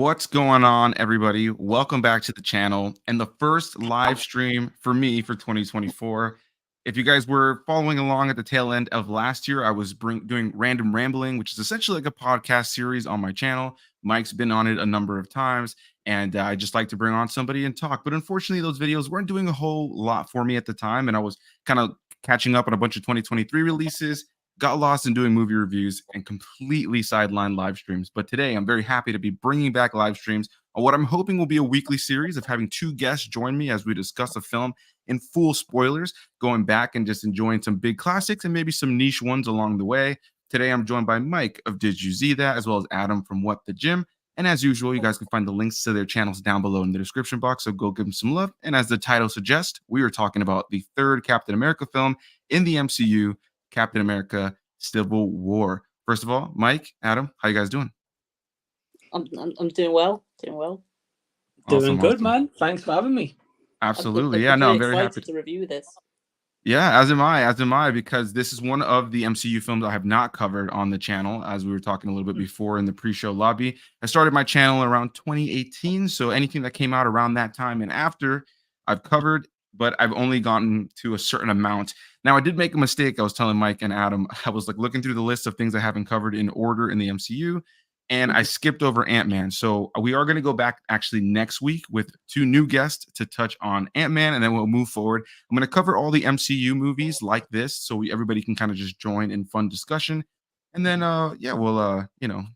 What's going on, everybody? Welcome back to the channel and the first live stream for me for 2024. If you guys were following along at the tail end of last year, I was doing Random Rambling, which is essentially like a podcast series on my channel. Mike's been on it a number of times, and I just like to bring on somebody and talk. But unfortunately, those videos weren't doing a whole lot for me at the time, and I was kind of catching up on a bunch of 2023 releases, got lost in doing movie reviews, and completely sidelined live streams. But today, I'm very happy to be bringing back live streams on what I'm hoping will be a weekly series of having two guests join me as we discuss a film in full spoilers, going back and just enjoying some big classics and maybe some niche ones along the way. Today, I'm joined by Mike of Did You See That, as well as Adam from What the Gym. And as usual, you guys can find the links to their channels down below in the description box, so go give them some love. And as the title suggests, we are talking about the third Captain America film in the MCU, Captain America Civil War. First of all, Mike, Adam, how you guys doing? I'm doing well. Doing well. Doing good, man. Thanks for having me. Absolutely. Yeah, no, I'm very happy to review this. Yeah, as am I, because this is one of the MCU films I have not covered on the channel, as we were talking a little bit before in the pre-show lobby. I started my channel around 2018, so anything that came out around that time and after, I've covered, but I've only gotten to a certain amount. Now, I did make a mistake. I was telling Mike and Adam, I was like looking through the list of things I haven't covered in order in the MCU, and I skipped over Ant-Man. So we are going to go back actually next week with two new guests to touch on Ant-Man, and then we'll move forward. I'm going to cover all the MCU movies like this, so everybody can kind of just join in fun discussion. And then, we'll,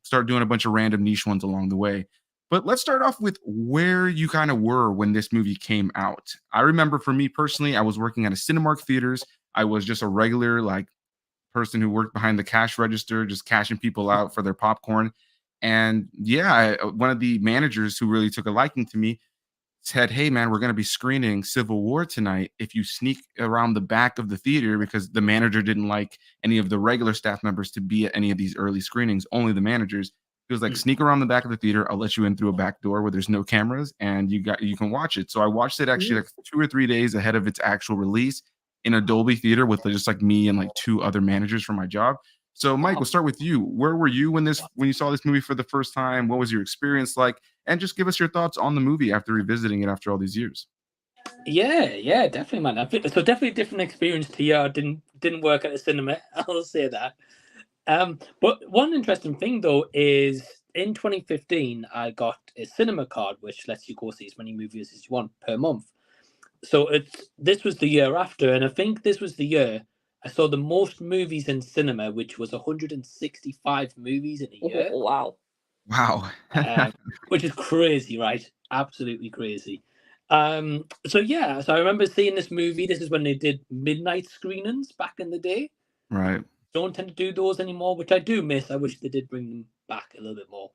start doing a bunch of random niche ones along the way. But let's start off with where you kind of were when this movie came out. I remember for me personally, I was working at a Cinemark theaters. I was just a regular person who worked behind the cash register, just cashing people out for their popcorn. And one of the managers who really took a liking to me said, "Hey, man, we're going to be screening Civil War tonight. If you sneak around the back of the theater," because the manager didn't like any of the regular staff members to be at any of these early screenings, only the managers. He was like, "Sneak around the back of the theater. I'll let you in through a back door where there's no cameras, and you can watch it." So I watched it actually like 2 or 3 days ahead of its actual release in a Dolby theater with just like me and like 2 other managers from my job. So, Mike, we'll start with you. Where were you when you saw this movie for the first time? What was your experience like? And just give us your thoughts on the movie after revisiting it after all these years. Yeah, definitely, man. So definitely a different experience to you. I didn't work at the cinema. I'll say that. But one interesting thing though is in 2015 I got a cinema card which lets you go see as many movies as you want per month. So this was the year after, and I think this was the year I saw the most movies in cinema, which was 165 movies in a year. Oh, wow. Which is crazy, right? Absolutely crazy. So I remember seeing this movie. This is when they did midnight screenings back in the day. Right. Don't tend to do those anymore, which I do miss. I wish they did bring them back a little bit more.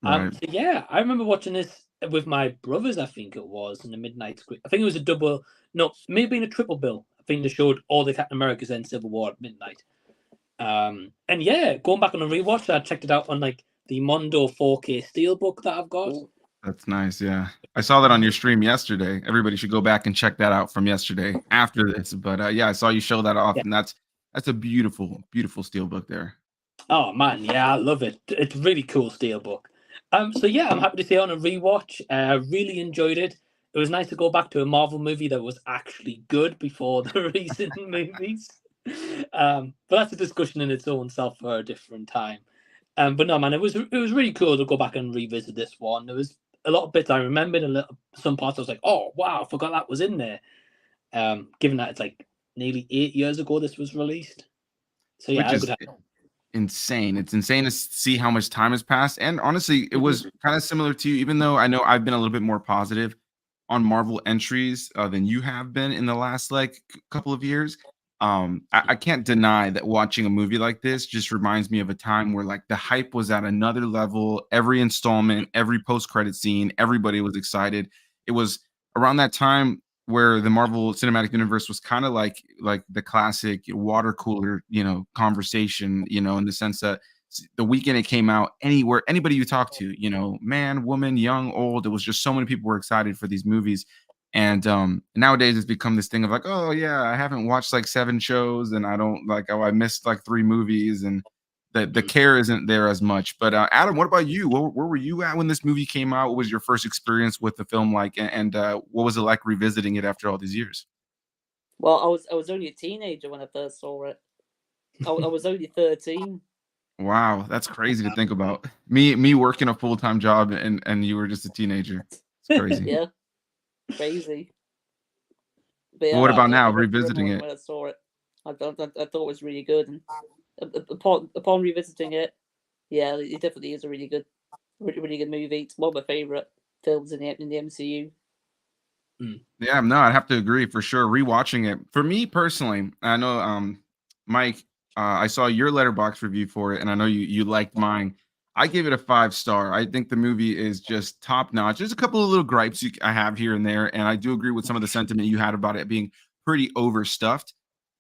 Right. I remember watching this with my brothers, I think it was, in the midnight screen. I think it was a double, no, maybe in a triple bill. I think they showed all the Captain Americas and Civil War at midnight. Going back on a rewatch, I checked it out on like the Mondo 4K Steelbook that I've got. That's nice, yeah. I saw that on your stream yesterday. Everybody should go back and check that out from yesterday after this. But I saw you show that off, and that's a beautiful, beautiful Steelbook there. Oh man, yeah, I love it. It's a really cool Steelbook. I'm happy to say on a rewatch, really enjoyed it. It was nice to go back to a Marvel movie that was actually good before the recent movies. But that's a discussion in its own self for a different time. But no, man, it was really cool to go back and revisit this one. There was a lot of bits I remembered, some parts I was like, oh wow, I forgot that was in there. Given that it's like nearly 8 years ago this was released. So yeah, insane. It's insane to see how much time has passed. And honestly, it was kind of similar to you, even though I know I've been a little bit more positive on Marvel entries than you have been in the last couple of years. I can't deny that watching a movie like this just reminds me of a time where like the hype was at another level. Every installment, every post-credit scene, everybody was excited. It was around that time where the Marvel Cinematic Universe was kind of like the classic water cooler, conversation, in the sense that the weekend it came out, anybody you talk to, man, woman, young, old, it was just so many people were excited for these movies. And nowadays it's become this thing of like, oh yeah, I haven't watched like 7 shows and I don't I missed like 3 movies. And the care isn't there as much. But Adam, what about you? Where were you at when this movie came out? What was your first experience with the film like, and what was it like revisiting it after all these years? Well, I was only a teenager when I first saw it. I was only 13. Wow, that's crazy to think about. Me working a full-time job and you were just a teenager. It's crazy. Yeah, crazy. But But yeah, what I about now, remember revisiting it? when I saw it. I thought it was really good, and upon revisiting it, yeah, it definitely is a really good movie. It's one of my favorite films in the MCU. Yeah, no, I'd have to agree for sure. Rewatching it for me personally, I know, Mike, I saw your letterbox review for it, and I know you liked mine. I gave it a 5 star. I think the movie is just top notch. There's a couple of little gripes I have here and there, and I do agree with some of the sentiment you had about it being pretty overstuffed.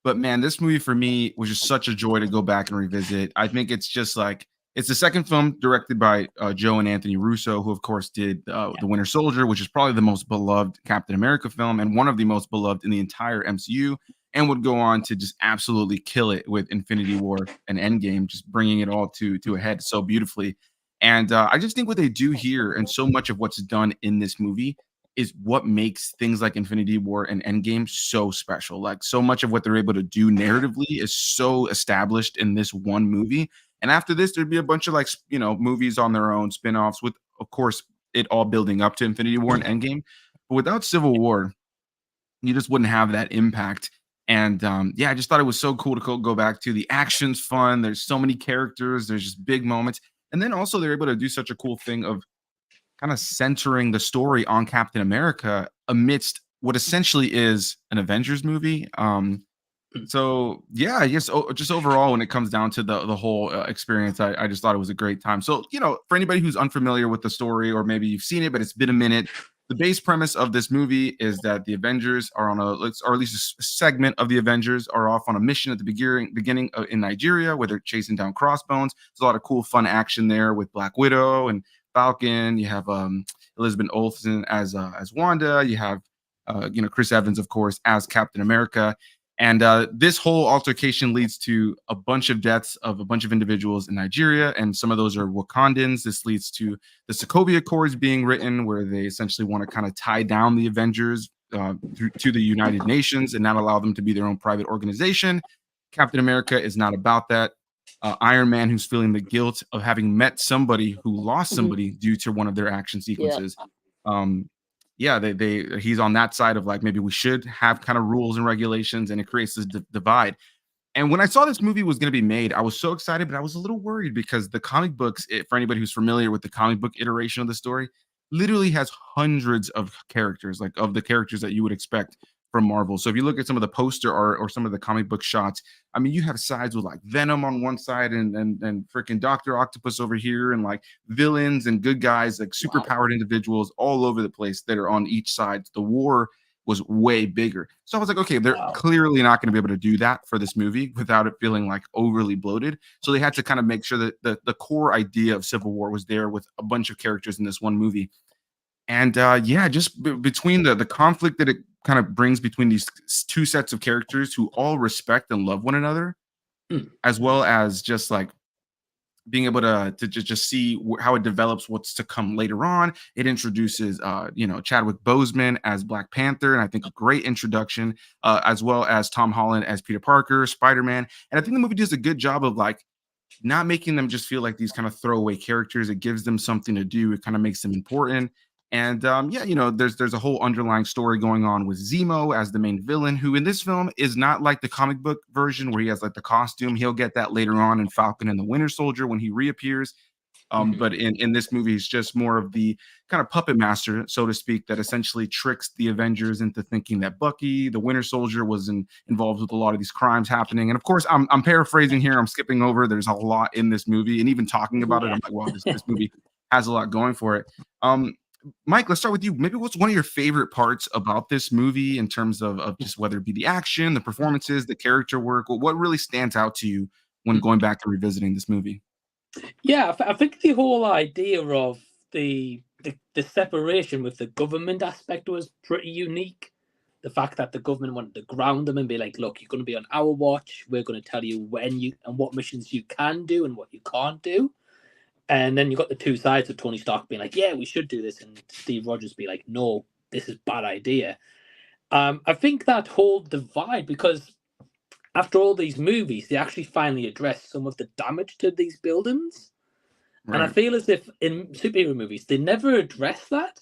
But man, this movie for me was just such a joy to go back and revisit. I think it's just like it's the second film directed by Joe and Anthony Russo, who of course did The Winter Soldier, which is probably the most beloved Captain America film and one of the most beloved in the entire MCU, and would go on to just absolutely kill it with Infinity War and Endgame, just bringing it all to a head so beautifully. And I just think what they do here and so much of what's done in this movie is what makes things like Infinity War and Endgame so special. Like so much of what they're able to do narratively is so established in this one movie. And after this, there'd be a bunch of like movies on their own, spin-offs with, of course, it all building up to Infinity War and Endgame. But without Civil War, you just wouldn't have that impact. And yeah, I just thought it was so cool to go back to. The action's fun. There's so many characters. There's just big moments. And then also they're able to do such a cool thing of kind of centering the story on Captain America amidst what essentially is an Avengers movie. So yeah, I guess just overall, when it comes down to the whole experience, I just thought it was a great time. So for anybody who's unfamiliar with the story, or maybe you've seen it but it's been a minute, the base premise of this movie is that the Avengers are on or at least a segment of the Avengers are off on a mission at the beginning in Nigeria, where they're chasing down Crossbones. There's a lot of cool, fun action there with Black Widow and Falcon. You have Elizabeth Olsen as Wanda. You have Chris Evans, of course, as Captain America. And this whole altercation leads to a bunch of deaths of a bunch of individuals in Nigeria, and some of those are Wakandans. This leads to the Sokovia Accords being written, where they essentially want to kind of tie down the Avengers to the United Nations and not allow them to be their own private organization. Captain America is not about that. Iron Man, who's feeling the guilt of having met somebody who lost somebody due to one of their action sequences. Yeah, he's on that side of like, maybe we should have kind of rules and regulations, and it creates this divide. And when I saw this movie was going to be made, I was so excited, but I was a little worried because the comic books, for anybody who's familiar with the comic book iteration of the story, literally has hundreds of characters, like of the characters that you would expect from Marvel. So if you look at some of the poster art or some of the comic book shots, I mean, you have sides with like Venom on one side and freaking Dr. Octopus over here, and like villains and good guys, like super powered individuals all over the place that are on each side. The war was way bigger. So I was like, okay, they're clearly not going to be able to do that for this movie without it feeling like overly bloated. So they had to kind of make sure that the core idea of Civil War was there with a bunch of characters in this one movie. And yeah, just between the conflict that it kind of brings between these two sets of characters who all respect and love one another, as well as just like being able to just see how it develops what's to come later on. It introduces Chadwick Boseman as Black Panther, and I think a great introduction, as well as Tom Holland as Peter Parker, Spider-Man. And I think the movie does a good job of like not making them just feel like these kind of throwaway characters. It gives them something to do. It kind of makes them important. And yeah, there's a whole underlying story going on with Zemo as the main villain, who in this film is not like the comic book version where he has like the costume. He'll get that later on in Falcon and the Winter Soldier when he reappears. But in this movie, he's just more of the kind of puppet master, so to speak, that essentially tricks the Avengers into thinking that Bucky, the Winter Soldier, was involved with a lot of these crimes happening. And of course, I'm paraphrasing here. I'm skipping over. There's a lot in this movie, and even talking about it, I'm like, wow, this movie has a lot going for it. Mike, let's start with you. Maybe what's one of your favorite parts about this movie in terms of just whether it be the action, the performances, the character work? What really stands out to you when going back and revisiting this movie? Yeah, I think the whole idea of the separation with the government aspect was pretty unique. the fact that the government wanted to ground them and be like, look, you're going to be on our watch. We're going to tell you when you and what missions you can do and what you can't do. And then you got the two sides of Tony Stark being like, yeah, we should do this. And Steve Rogers be like, no, this is a bad idea. I think that whole divide, because after all these movies, they actually finally address some of the damage to these buildings. Right. And I feel as if in superhero movies, they never address that.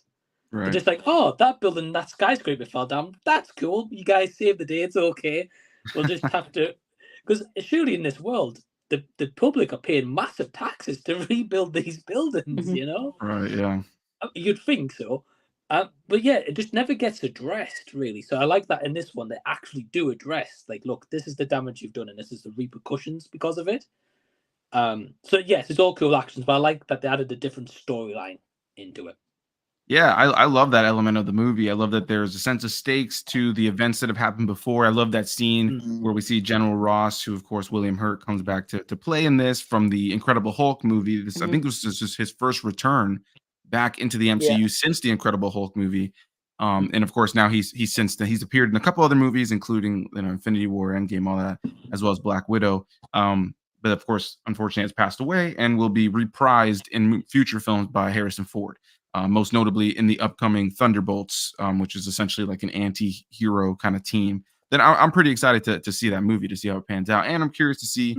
Right. They're just like, oh, that building, that skyscraper fell down. That's cool. You guys saved the day. It's okay. We'll just have to... Because surely in this world, the public are paying massive taxes to rebuild these buildings, you know? Right, yeah. You'd think so. But yeah, it just never gets addressed, really. So I like that in this one, they actually do address, like, look, this is the damage you've done and this is the repercussions because of it. So yes, it's all cool actions, but I like that they added a different storyline into it. Yeah, I love that element of the movie. I love that there's a sense of stakes to the events that have happened before. I love that scene where we see General Ross, who, of course, William Hurt comes back to play in this from the Incredible Hulk movie. This, I think this was just his first return back into the MCU since the Incredible Hulk movie. And, of course, now he's appeared in a couple other movies, including Infinity War, Endgame, all that, as well as Black Widow. But, of course, unfortunately, has passed away and will be reprised in future films by Harrison Ford. Most notably in the upcoming Thunderbolts, which is essentially like an anti-hero kind of team. Then I'm pretty excited to see that movie, to see how it pans out, and I'm curious to see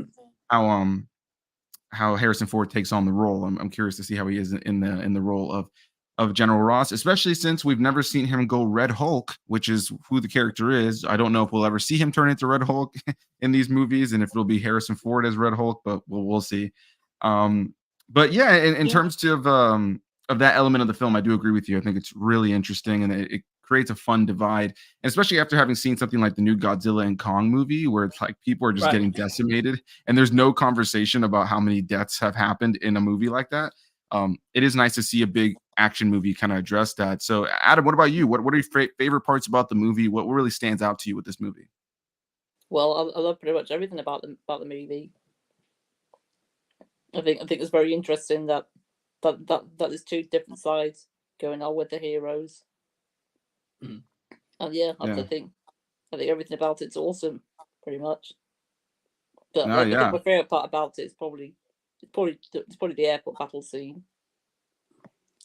how Harrison Ford takes on the role. I'm curious to see how he is in the role of General Ross, especially since we've never seen him go Red Hulk, which is who the character is. I don't know if we'll ever see him turn into Red Hulk in these movies, and if it'll be Harrison Ford as Red Hulk, but we'll see. But yeah, in terms of that element of the film, I do agree with you. I think it's really interesting, and it creates a fun divide, and especially after having seen something like the new Godzilla and Kong movie, where it's like people are just getting decimated, and there's no conversation about how many deaths have happened in a movie like that. It is nice to see a big action movie kind of address that. So, Adam, what about you? What are your favorite parts about the movie? What really stands out to you with this movie? Well, I love pretty much everything about the movie. I think it's very interesting that there's two different sides going on with the heroes. And I think everything about it's awesome, pretty much. But I think my favorite part about it is probably the airport battle scene,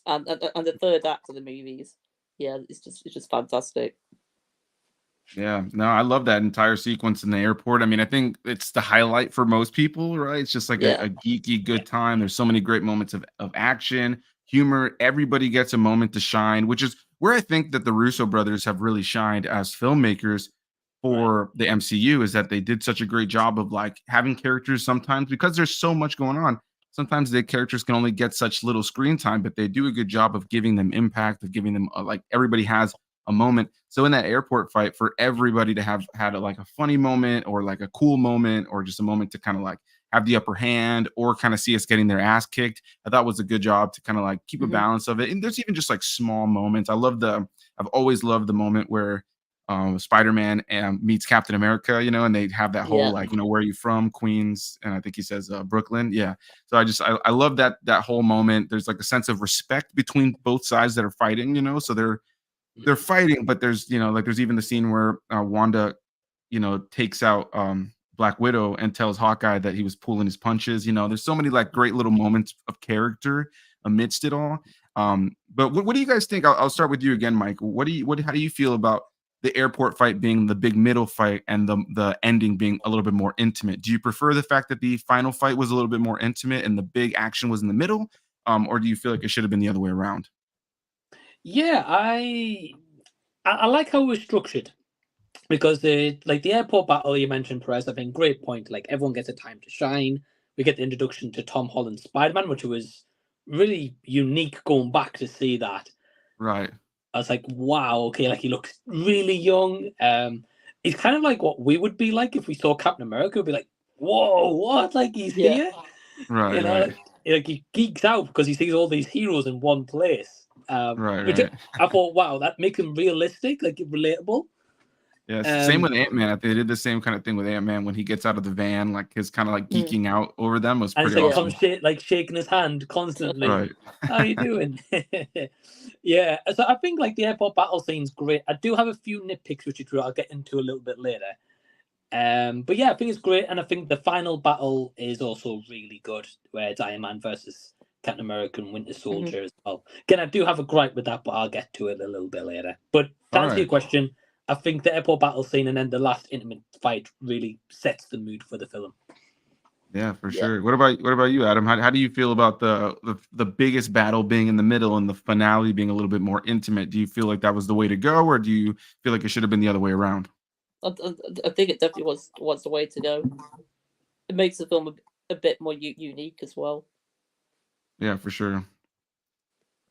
and the third act of the movies. Yeah, it's just fantastic. Yeah, no, I love that entire sequence in the airport. I mean, I think it's the highlight for most people, right? It's just like a geeky good time. There's so many great moments of action, humor. Everybody gets a moment to shine, which is where I think that the Russo brothers have really shined as filmmakers for the MCU, is that they did such a great job of like having characters sometimes, because there's so much going on. Sometimes the characters can only get such little screen time, but they do a good job of giving them impact, of giving them like everybody has a moment. So in that airport fight, for everybody to have had like a funny moment or like a cool moment or just a moment to kind of like have the upper hand or kind of see us getting their ass kicked, I thought was a good job to kind of like keep a balance of it. And there's even just like small moments. I've always loved the moment where Spider-Man meets Captain America, and they have that whole like, where are you from? Queens. And I think he says Brooklyn. Yeah. So I love that whole moment. There's like a sense of respect between both sides that are fighting, so they're fighting, but there's, like there's even the scene where Wanda, takes out Black Widow and tells Hawkeye that he was pulling his punches. There's so many like great little moments of character amidst it all. But what do you guys think? I'll start with you again, Mike. How do you feel about the airport fight being the big middle fight and the ending being a little bit more intimate? Do you prefer the fact that the final fight was a little bit more intimate and the big action was in the middle? Or do you feel like it should have been the other way around? Yeah, I like how it was structured, because the airport battle you mentioned, Perez, I think great point. Like everyone gets a time to shine. We get the introduction to Tom Holland's Spider-Man, which was really unique going back to see that. Right. I was like, wow, okay, like he looks really young. He's kind of like what we would be like if we saw Captain America. We'd be like, whoa, what? Like he's here? Right. Right. Like he geeks out because he sees all these heroes in one place. Which I thought, wow, that makes him realistic, like relatable. Yeah, same with Ant-Man. They did the same kind of thing with Ant-Man when he gets out of the van, like his kind of like geeking out over them was and pretty it's like awesome. like shaking his hand constantly. Right. How you doing? Yeah, so I think like the airport battle scene's great. I do have a few nitpicks which I'll get into a little bit later. But yeah, I think it's great, and I think the final battle is also really good, where it's Iron Man versus Captain America and Winter Soldier as well. Again, I do have a gripe with that, but I'll get to it a little bit later. But to answer your question, I think the airport battle scene and then the last intimate fight really sets the mood for the film. Yeah, for sure. What about you, Adam? How do you feel about the biggest battle being in the middle and the finale being a little bit more intimate? Do you feel like that was the way to go, or do you feel like it should have been the other way around? I think it definitely was the way to go. It makes the film a bit more unique as well. Yeah, for sure.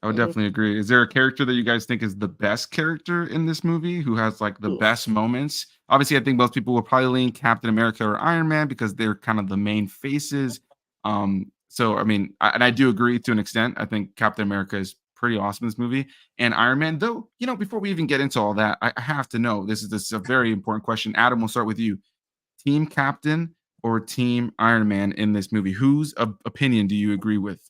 I would definitely agree. Is there a character that you guys think is the best character in this movie who has like the best moments? Obviously, I think most people will probably lean Captain America or Iron Man because they're kind of the main faces. So I mean, I do agree to an extent. I think Captain America is pretty awesome in this movie, and Iron Man. Though, before we even get into all that, I have to know this is a very important question. Adam, we'll start with you. Team Captain or Team Iron Man in this movie? Whose opinion do you agree with?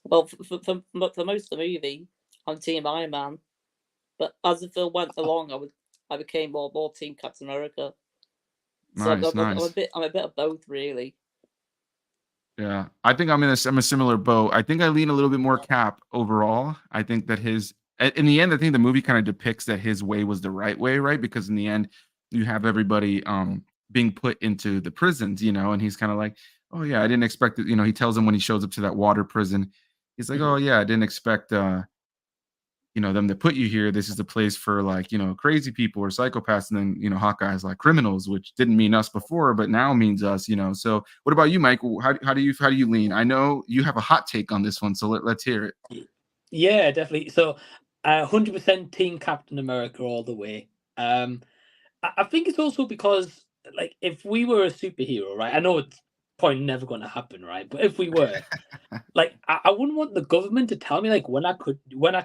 Well, for most of the movie, I'm Team Iron Man, but as the film went along, I became more Team Captain America. So Nice. I'm a bit of both, really. Yeah, I think I'm a similar boat. I think I lean a little bit more Cap overall. I think that in the end, I think the movie kind of depicts that his way was the right way, right? Because in the end, you have everybody being put into the prisons, and he's kind of like, oh yeah, I didn't expect it. He tells them when he shows up to that water prison, he's like, oh yeah, I didn't expect them to put you here. This is the place for like, crazy people or psychopaths. And then, Hawkeye's like criminals, which didn't mean us before, but now means us, So what about you, Mike? How do you lean? I know you have a hot take on this one, so let's hear it. Yeah, definitely. So 100% Team Captain America all the way. I think it's also because like if we were a superhero, right? I know it's probably never going to happen, right? But if we were, like, I wouldn't want the government to tell me like when I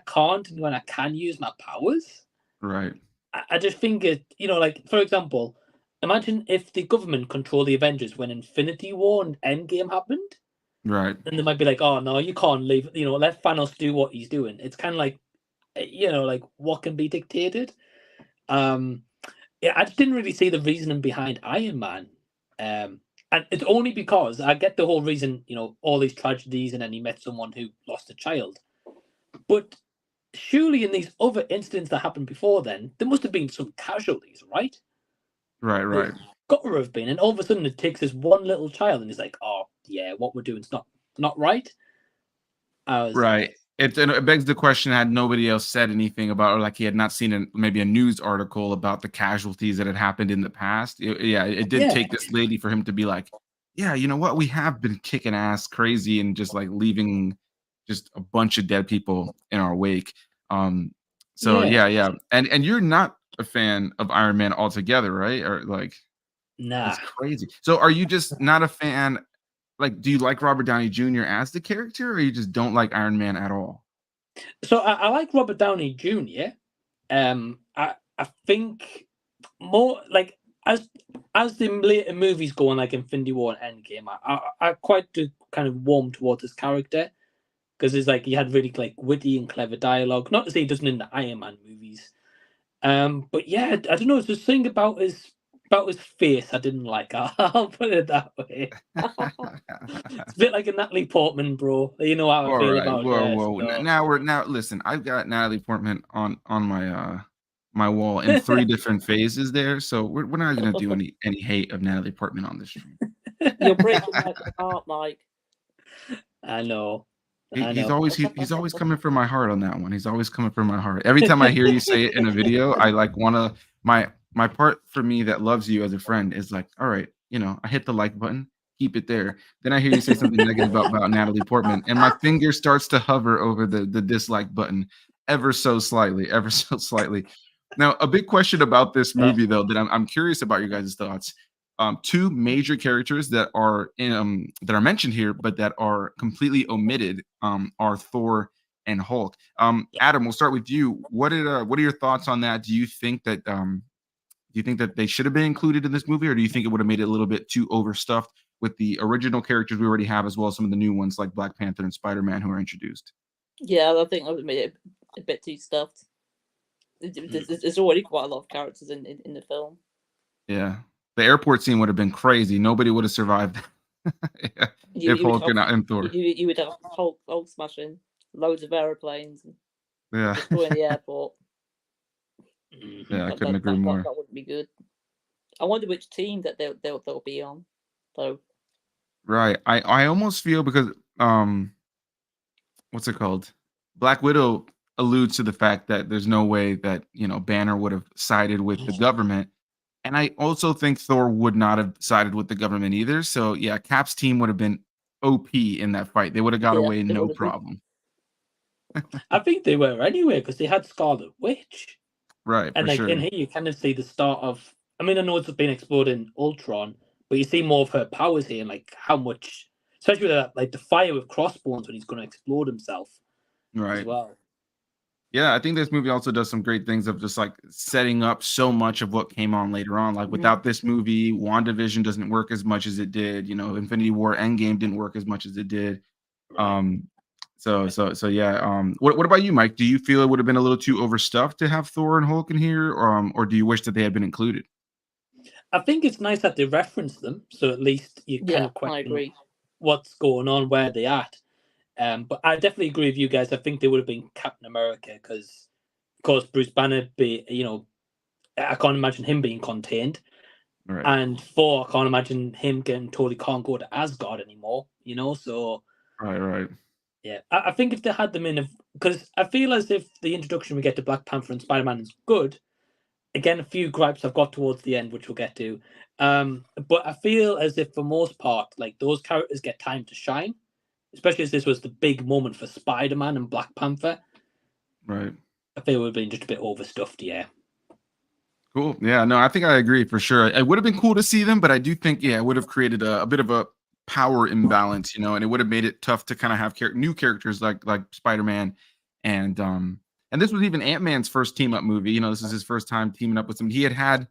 can't, and when I can use my powers. Right. I just think it, like for example, imagine if the government controlled the Avengers when Infinity War and Endgame happened. Right. And they might be like, oh no, you can't leave. Let Thanos do what he's doing. It's kind of like, like what can be dictated. Yeah, I just didn't really see the reasoning behind Iron Man. And it's only because I get the whole reason, all these tragedies, and then he met someone who lost a child. But surely in these other incidents that happened before then, there must have been some casualties, right? Right. Got to have been. And all of a sudden it takes this one little child and he's like, oh, yeah, what we're doing is not right. Right. It begs the question: had nobody else said anything about, or like he had not seen maybe a news article about the casualties that had happened in the past? It did take this lady for him to be like, yeah, you know what? We have been kicking ass crazy and just like leaving just a bunch of dead people in our wake. So yeah. And you're not a fan of Iron Man altogether, right? Or like, nah, that's crazy. So are you just not a fan? Like, do you like Robert Downey Jr. as the character, or you just don't like Iron Man at all? So I like Robert Downey Jr. I think more like as the later movies go on, like Infinity War and Endgame, I quite do kind of warm towards his character because it's like he had really like witty and clever dialogue. Not to say he doesn't in the Iron Man movies, but yeah, I don't know. It's just something about his face I didn't like. I'll put it that way. It's a bit like a Natalie Portman, bro. You know how I feel about her. Whoa. Now listen, I've got Natalie Portman on my my wall in 3 different phases there. So we're not gonna do any hate of Natalie Portman on this stream. You're breaking my heart, Mike. I know. He's always coming for my heart on that one. He's always coming for my heart. Every time I hear you say it in a video, I like wanna my part for me that loves you as a friend is like, all right, I hit the like button, keep it there. Then I hear you say something negative about Natalie Portman, and my finger starts to hover over the dislike button ever so slightly. Now, a big question about this movie, though, that I'm curious about your guys' thoughts. 2 major characters that are mentioned here, but that are completely omitted, are Thor and Hulk. Adam, we'll start with you. What are your thoughts on that? Do you think that you think that they should have been included in this movie, or do you think it would have made it a little bit too overstuffed with the original characters we already have, as well as some of the new ones like Black Panther and Spider-Man who are introduced? Yeah, I think I would have made it a bit too stuffed. There's already quite a lot of characters in the film. Yeah, the airport scene would have been crazy. Nobody would have survived if Hulk and Thor. You would have Hulk smashing loads of airplanes and Yeah, destroying the airport. yeah, I couldn't agree more. That wouldn't be good. I wonder which team that they'll be on, though. Right. I almost feel because what's it called? Black Widow alludes to the fact that there's no way that, Banner would have sided with the government. And I also think Thor would not have sided with the government either. So yeah, Cap's team would have been OP in that fight. They would have got away no problem. I think they were anyway, because they had Scarlet Witch. Right. And in here you kind of see the start of, I mean, I know it's been explored in Ultron, but you see more of her powers here, and like how much, especially with like the fire with Crossbones when he's going to explode himself, right, as well. Yeah, I think this movie also does some great things of just like setting up so much of what came on later on. Like without this movie, WandaVision doesn't work as much as it did. Infinity War Endgame didn't work as much as it did. So yeah. What about you, Mike? Do you feel it would have been a little too overstuffed to have Thor and Hulk in here, or do you wish that they had been included? I think it's nice that they reference them, so at least you kind of question what's going on, where they're at. But I definitely agree with you guys. I think they would have been Captain America because, of course, Bruce Banner, I can't imagine him being contained. Right. And Thor, I can't imagine him getting told he can't go to Asgard anymore, so... Right. Yeah, I think if they had them in, because I feel as if the introduction we get to Black Panther and Spider-Man is good. Again, a few gripes I've got towards the end, which we'll get to. But I feel as if, for most part, like those characters get time to shine, especially as this was the big moment for Spider-Man and Black Panther. Right. I feel it would have been just a bit overstuffed, yeah. Cool. Yeah, no, I think I agree for sure. It would have been cool to see them, but I do think, it would have created a bit of a power imbalance, and it would have made it tough to kind of have new characters like Spider-Man, and this was even Ant-Man's first team-up movie. This is his first time teaming up with somebody. He had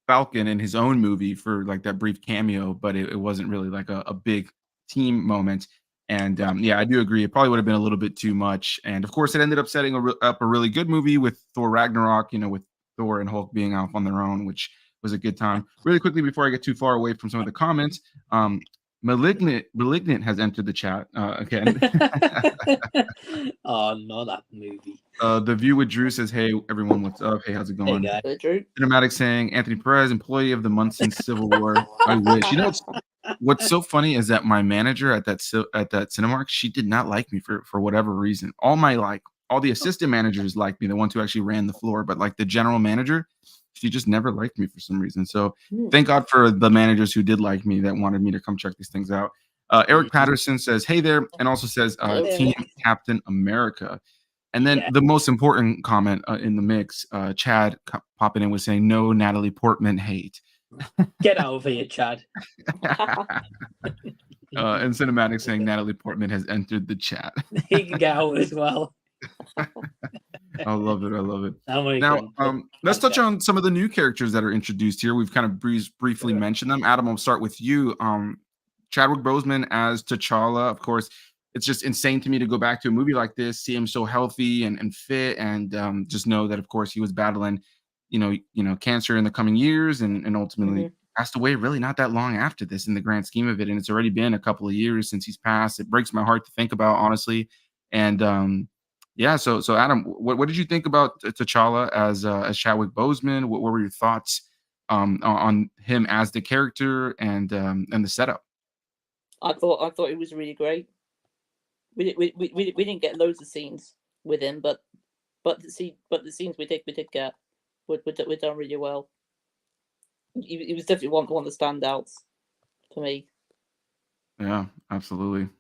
Falcon in his own movie for like that brief cameo, but it wasn't really like a big team moment. And I do agree. It probably would have been a little bit too much. And of course, it ended up setting up a really good movie with Thor Ragnarok, with Thor and Hulk being off on their own, which was a good time. Really quickly, before I get too far away from some of the comments, Malignant has entered the chat again. Oh, no, that movie. The View with Drew says, "Hey everyone, what's up? Hey, how's it going?" Hey, Drew. Cinematic saying, "Anthony Perez, employee of the month since Civil War." I wish. What's so funny is that my manager at that Cinemark, she did not like me for whatever reason. All the assistant managers liked me, the ones who actually ran the floor, but like the general manager, she just never liked me for some reason. So thank God for the managers who did like me, that wanted me to come check these things out. Eric Patterson says, "Hey there," and also says, "Team Captain America." And then the most important comment in the mix, Chad popping in was saying, "No Natalie Portman hate." Get out of here, Chad. And Cinematic saying Natalie Portman has entered the chat. He can get out as well. I love it. I love it. Oh, Now, let's touch on some of the new characters that are introduced here. We've kind of briefly mentioned them. Adam, I'll start with you. Chadwick Boseman as T'Challa. Of course, it's just insane to me to go back to a movie like this, see him so healthy and fit, and just know that, of course, he was battling, cancer in the coming years, and ultimately passed away really not that long after this in the grand scheme of it. And it's already been a couple of years since he's passed. It breaks my heart to think about, honestly. And so Adam, what did you think about T'Challa as Chadwick Boseman? What were your thoughts on him as the character and the setup? I thought it was really great. We didn't get loads of scenes with him, but the scenes we did get were done really well. He was definitely one of the standouts for me. Yeah, absolutely.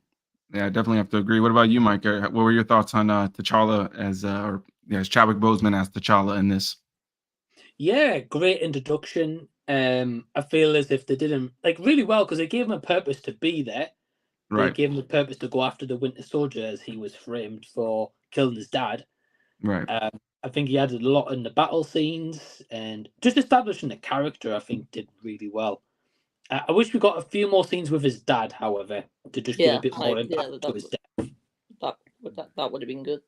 Yeah, I definitely have to agree. What about you, Mike? What were your thoughts on T'Challa as Chadwick Boseman as T'Challa in this? Yeah, great introduction. I feel as if they did him really well because they gave him a purpose to be there. Right. They gave him a purpose to go after the Winter Soldier as he was framed for killing his dad. Right. I think he added a lot in the battle scenes, and just establishing the character, I think, did really well. I wish we got a few more scenes with his dad, however, to just give a bit more impact to his death. That would have been good.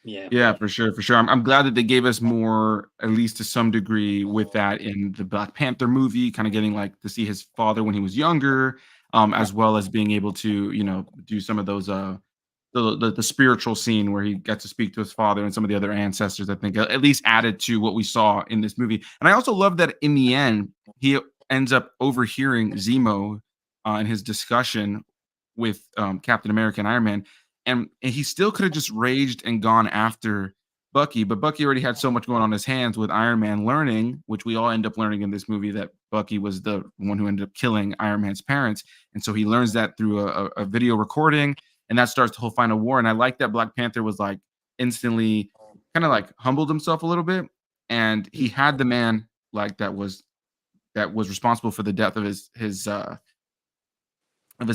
Yeah, for sure, for sure. I'm glad that they gave us more, at least to some degree, with that in the Black Panther movie, kind of getting like to see his father when he was younger, as well as being able to, do some of those the spiritual scene where he gets to speak to his father and some of the other ancestors. I think at least added to what we saw in this movie. And I also love that in the end he ends up overhearing Zemo in his discussion with Captain America and Iron Man, and he still could have just raged and gone after Bucky, but Bucky already had so much going on his hands with Iron Man learning, which we all end up learning in this movie, that Bucky was the one who ended up killing Iron Man's parents. And so he learns that through a video recording, and that starts the whole final war. And I like that Black Panther was like instantly kind of like humbled himself a little bit, and he had the man like that was responsible for the death of his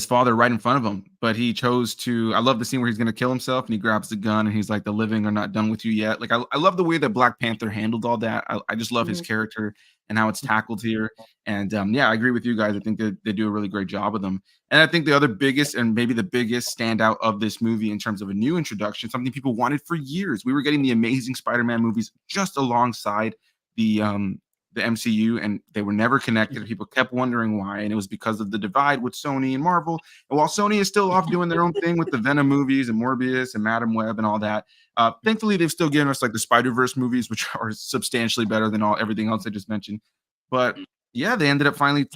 father right in front of him, but he chose to. I love the scene where he's going to kill himself and he grabs the gun and he's like, "The living are not done with you yet." Like, I love the way that Black Panther handled all that. I just love his character and how it's tackled here. And yeah, I agree with you guys. I think they do a really great job with them. And I think the other biggest and maybe the biggest standout of this movie in terms of a new introduction, something people wanted for years. We were getting the Amazing Spider-Man movies just alongside the MCU, and they were never connected. People kept wondering why, and it was because of the divide with Sony and Marvel. And while Sony is still off doing their own thing with the Venom movies and Morbius and Madam Web and all that, thankfully they've still given us like the Spider-Verse movies, which are substantially better than everything else I just mentioned. But yeah, they ended up finally,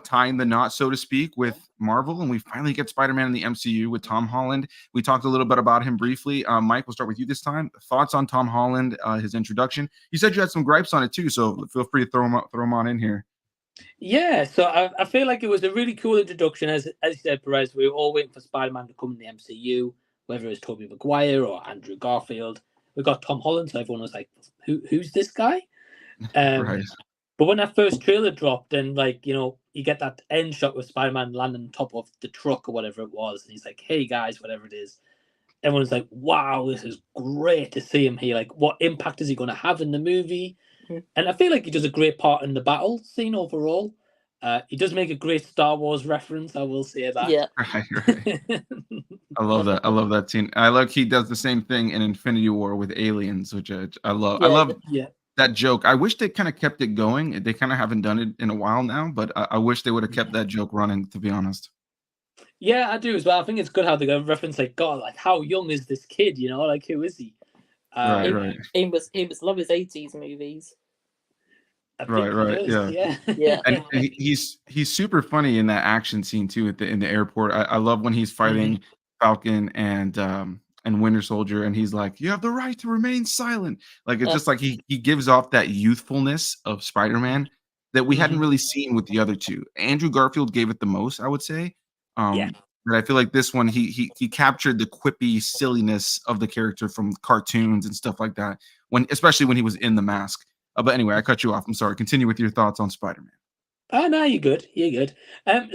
tying the knot, so to speak, with Marvel, and we finally get Spider-Man in the MCU with Tom Holland. We talked a little bit about him briefly. Mike, we'll start with you this time. Thoughts on Tom Holland, his introduction? You said you had some gripes on it too, so feel free to throw them on in here. Yeah, so I feel like it was a really cool introduction. As you said, Perez, we were all waiting for Spider-Man to come in the MCU, whether it's Tobey Maguire or Andrew Garfield. We got Tom Holland, so everyone was like, "Who's this guy?" Right. But when that first trailer dropped, and you get that end shot with Spider-Man landing on top of the truck or whatever it was, and he's like, "Hey guys," whatever it is. Everyone's like, "Wow, this is great to see him here. Like, what impact is he going to have in the movie?" And I feel like he does a great part in the battle scene overall. He does make a great Star Wars reference, I will say that. Yeah. Right. I love that. I love that scene. I like he does the same thing in Infinity War with aliens, which I love. I love that joke. I wish they kind of kept it going. They kind of haven't done it in a while now, but I wish they would have kept that joke running, to be honest. Yeah, I do as well. I think it's good how they go reference like, God, like how young is this kid? Like who is he? Right. He must love his 80s movies. Right. Yeah. And he's super funny in that action scene too in the airport. I love when he's fighting Falcon and Winter Soldier, and he's like, "You have the right to remain silent." Like, it's just like he gives off that youthfulness of Spider-Man that we hadn't really seen with the other two. Andrew Garfield gave it the most, I would say. But I feel like this one he captured the quippy silliness of the character from cartoons and stuff like that, especially when he was in the mask. But anyway, I cut you off. I'm sorry. Continue with your thoughts on Spider-Man. Oh no, you're good. You're good.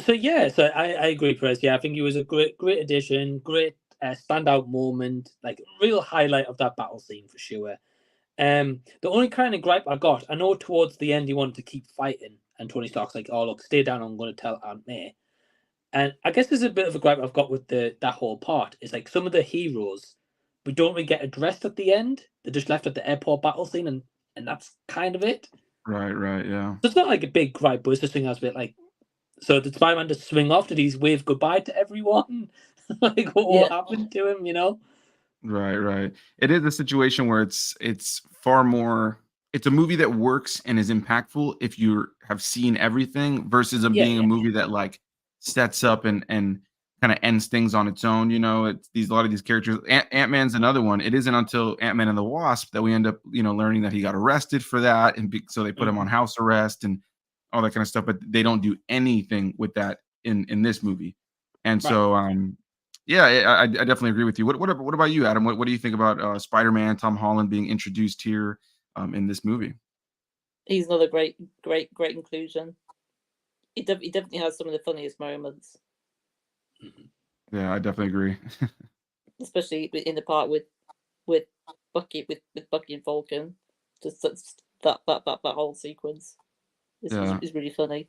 So I agree, Perez. Yeah, I think he was a great addition, great standout moment, like real highlight of that battle scene for sure. The only kind of gripe I got, I know towards the end he wanted to keep fighting, and Tony Stark's like, "Oh look, stay down. I'm going to tell Aunt May." And I guess there's a bit of a gripe I've got with that whole part. It's like some of the heroes we don't really get addressed at the end. They're just left at the airport battle scene, and that's kind of it. Right, yeah. So it's not like a big gripe, but it's just something I was a bit like, so did Spider-Man just swing off? Did he wave goodbye to everyone? Like, what happened to him, Right. It is a situation where it's far more, it's a movie that works and is impactful if you have seen everything versus being a movie that like sets up and kind of ends things on its own. It's a lot of these characters. Ant-Man's another one. It isn't until Ant-Man and the Wasp that we end up, learning that he got arrested for that, and so they put him on house arrest and all that kind of stuff. But they don't do anything with that in this movie, and so I definitely agree with you. What about you, Adam? What do you think about Spider-Man, Tom Holland being introduced here in this movie? He's another great inclusion. He definitely has some of the funniest moments. Yeah, I definitely agree. Especially in the part with Bucky with Bucky and Falcon. Just that whole sequence is really funny.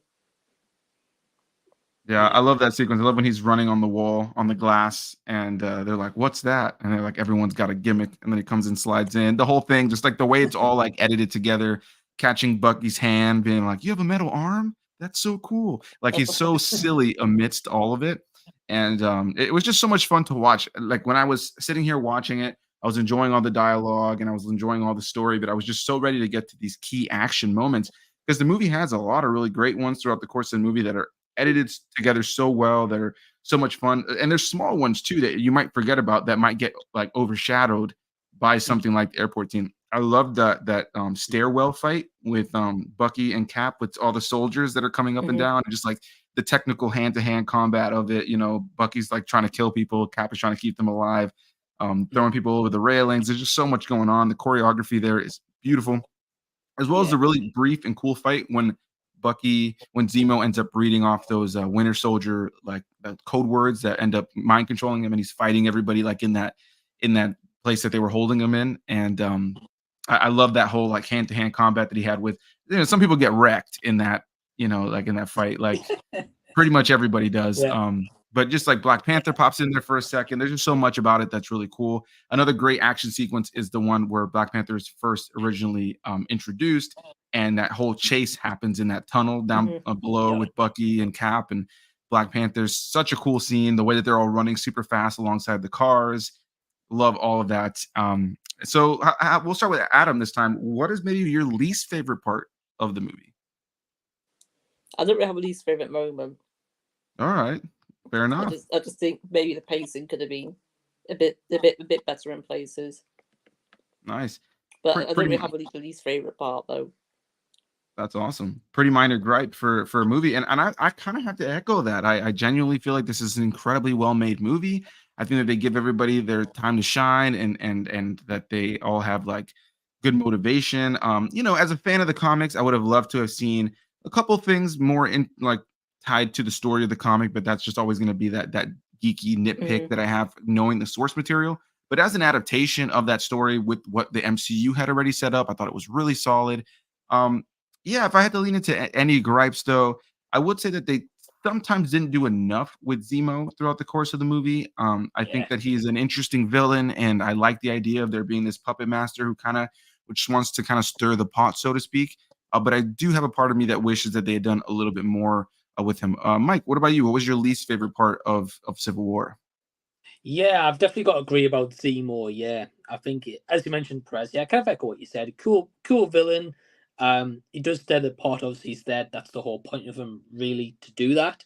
Yeah, I love that sequence. I love when he's running on the wall, on the glass, and they're like, "What's that?" And they're like, "Everyone's got a gimmick." And then he comes and slides in. The whole thing, just like the way it's all like edited together, catching Bucky's hand, being like, "You have a metal arm? That's so cool!" Like he's so silly amidst all of it, and it was just so much fun to watch. Like when I was sitting here watching it, I was enjoying all the dialogue and I was enjoying all the story, but I was just so ready to get to these key action moments because the movie has a lot of really great ones throughout the course of the movie that are edited together so well, that are so much fun. And there's small ones too that you might forget about that might get like overshadowed by something like the airport team. I love that stairwell fight with Bucky and Cap with all the soldiers that are coming up and down, and just like the technical hand-to-hand combat of it. You know, Bucky's like trying to kill people, Cap is trying to keep them alive, throwing people over the railings. There's just so much going on. The choreography there is beautiful, as well as the really brief and cool fight when Zemo ends up reading off those Winter Soldier like code words that end up mind controlling him, and he's fighting everybody like in that place that they were holding him in. And I love that whole like hand to hand combat that he had with. You know, some people get wrecked in that. You know, like in that fight, like pretty much everybody does. Yeah. But just like Black Panther pops in there for a second, there's just so much about it that's really cool. Another great action sequence is the one where Black Panther is first originally introduced, and that whole chase happens in that tunnel down below with Bucky and Cap and Black Panther's. Such a cool scene. The way that they're all running super fast alongside the cars. Love all of that. So we'll start with Adam this time. What is maybe your least favorite part of the movie? I don't really have a least favorite moment. All right. Fair enough. I just think maybe the pacing could have been a bit better in places. Nice. But I don't really have a least favorite part though. That's awesome. Pretty minor gripe for a movie. And I kind of have to echo that. I genuinely feel like this is an incredibly well-made movie. I think that they give everybody their time to shine, and that they all have like good motivation. You know, as a fan of the comics, I would have loved to have seen a couple things more in like tied to the story of the comic, but that's just always going to be that geeky nitpick that I have knowing the source material. But as an adaptation of that story with what the MCU had already set up, I thought it was really solid. Yeah, if I had to lean into any gripes, though, I would say that they sometimes didn't do enough with Zemo throughout the course of the movie. I think that he's an interesting villain, and I like the idea of there being this puppet master who which wants to kind of stir the pot, so to speak. But I do have a part of me that wishes that they had done a little bit more with him. Mike, what about you? What was your least favorite part of Civil War? Yeah, I've definitely got to agree about Zemo. Yeah, I think as you mentioned, Perez. Yeah, I kind of echo what you said. Cool villain. He does stay the part. Obviously, he's there. That's the whole point of him, really, to do that.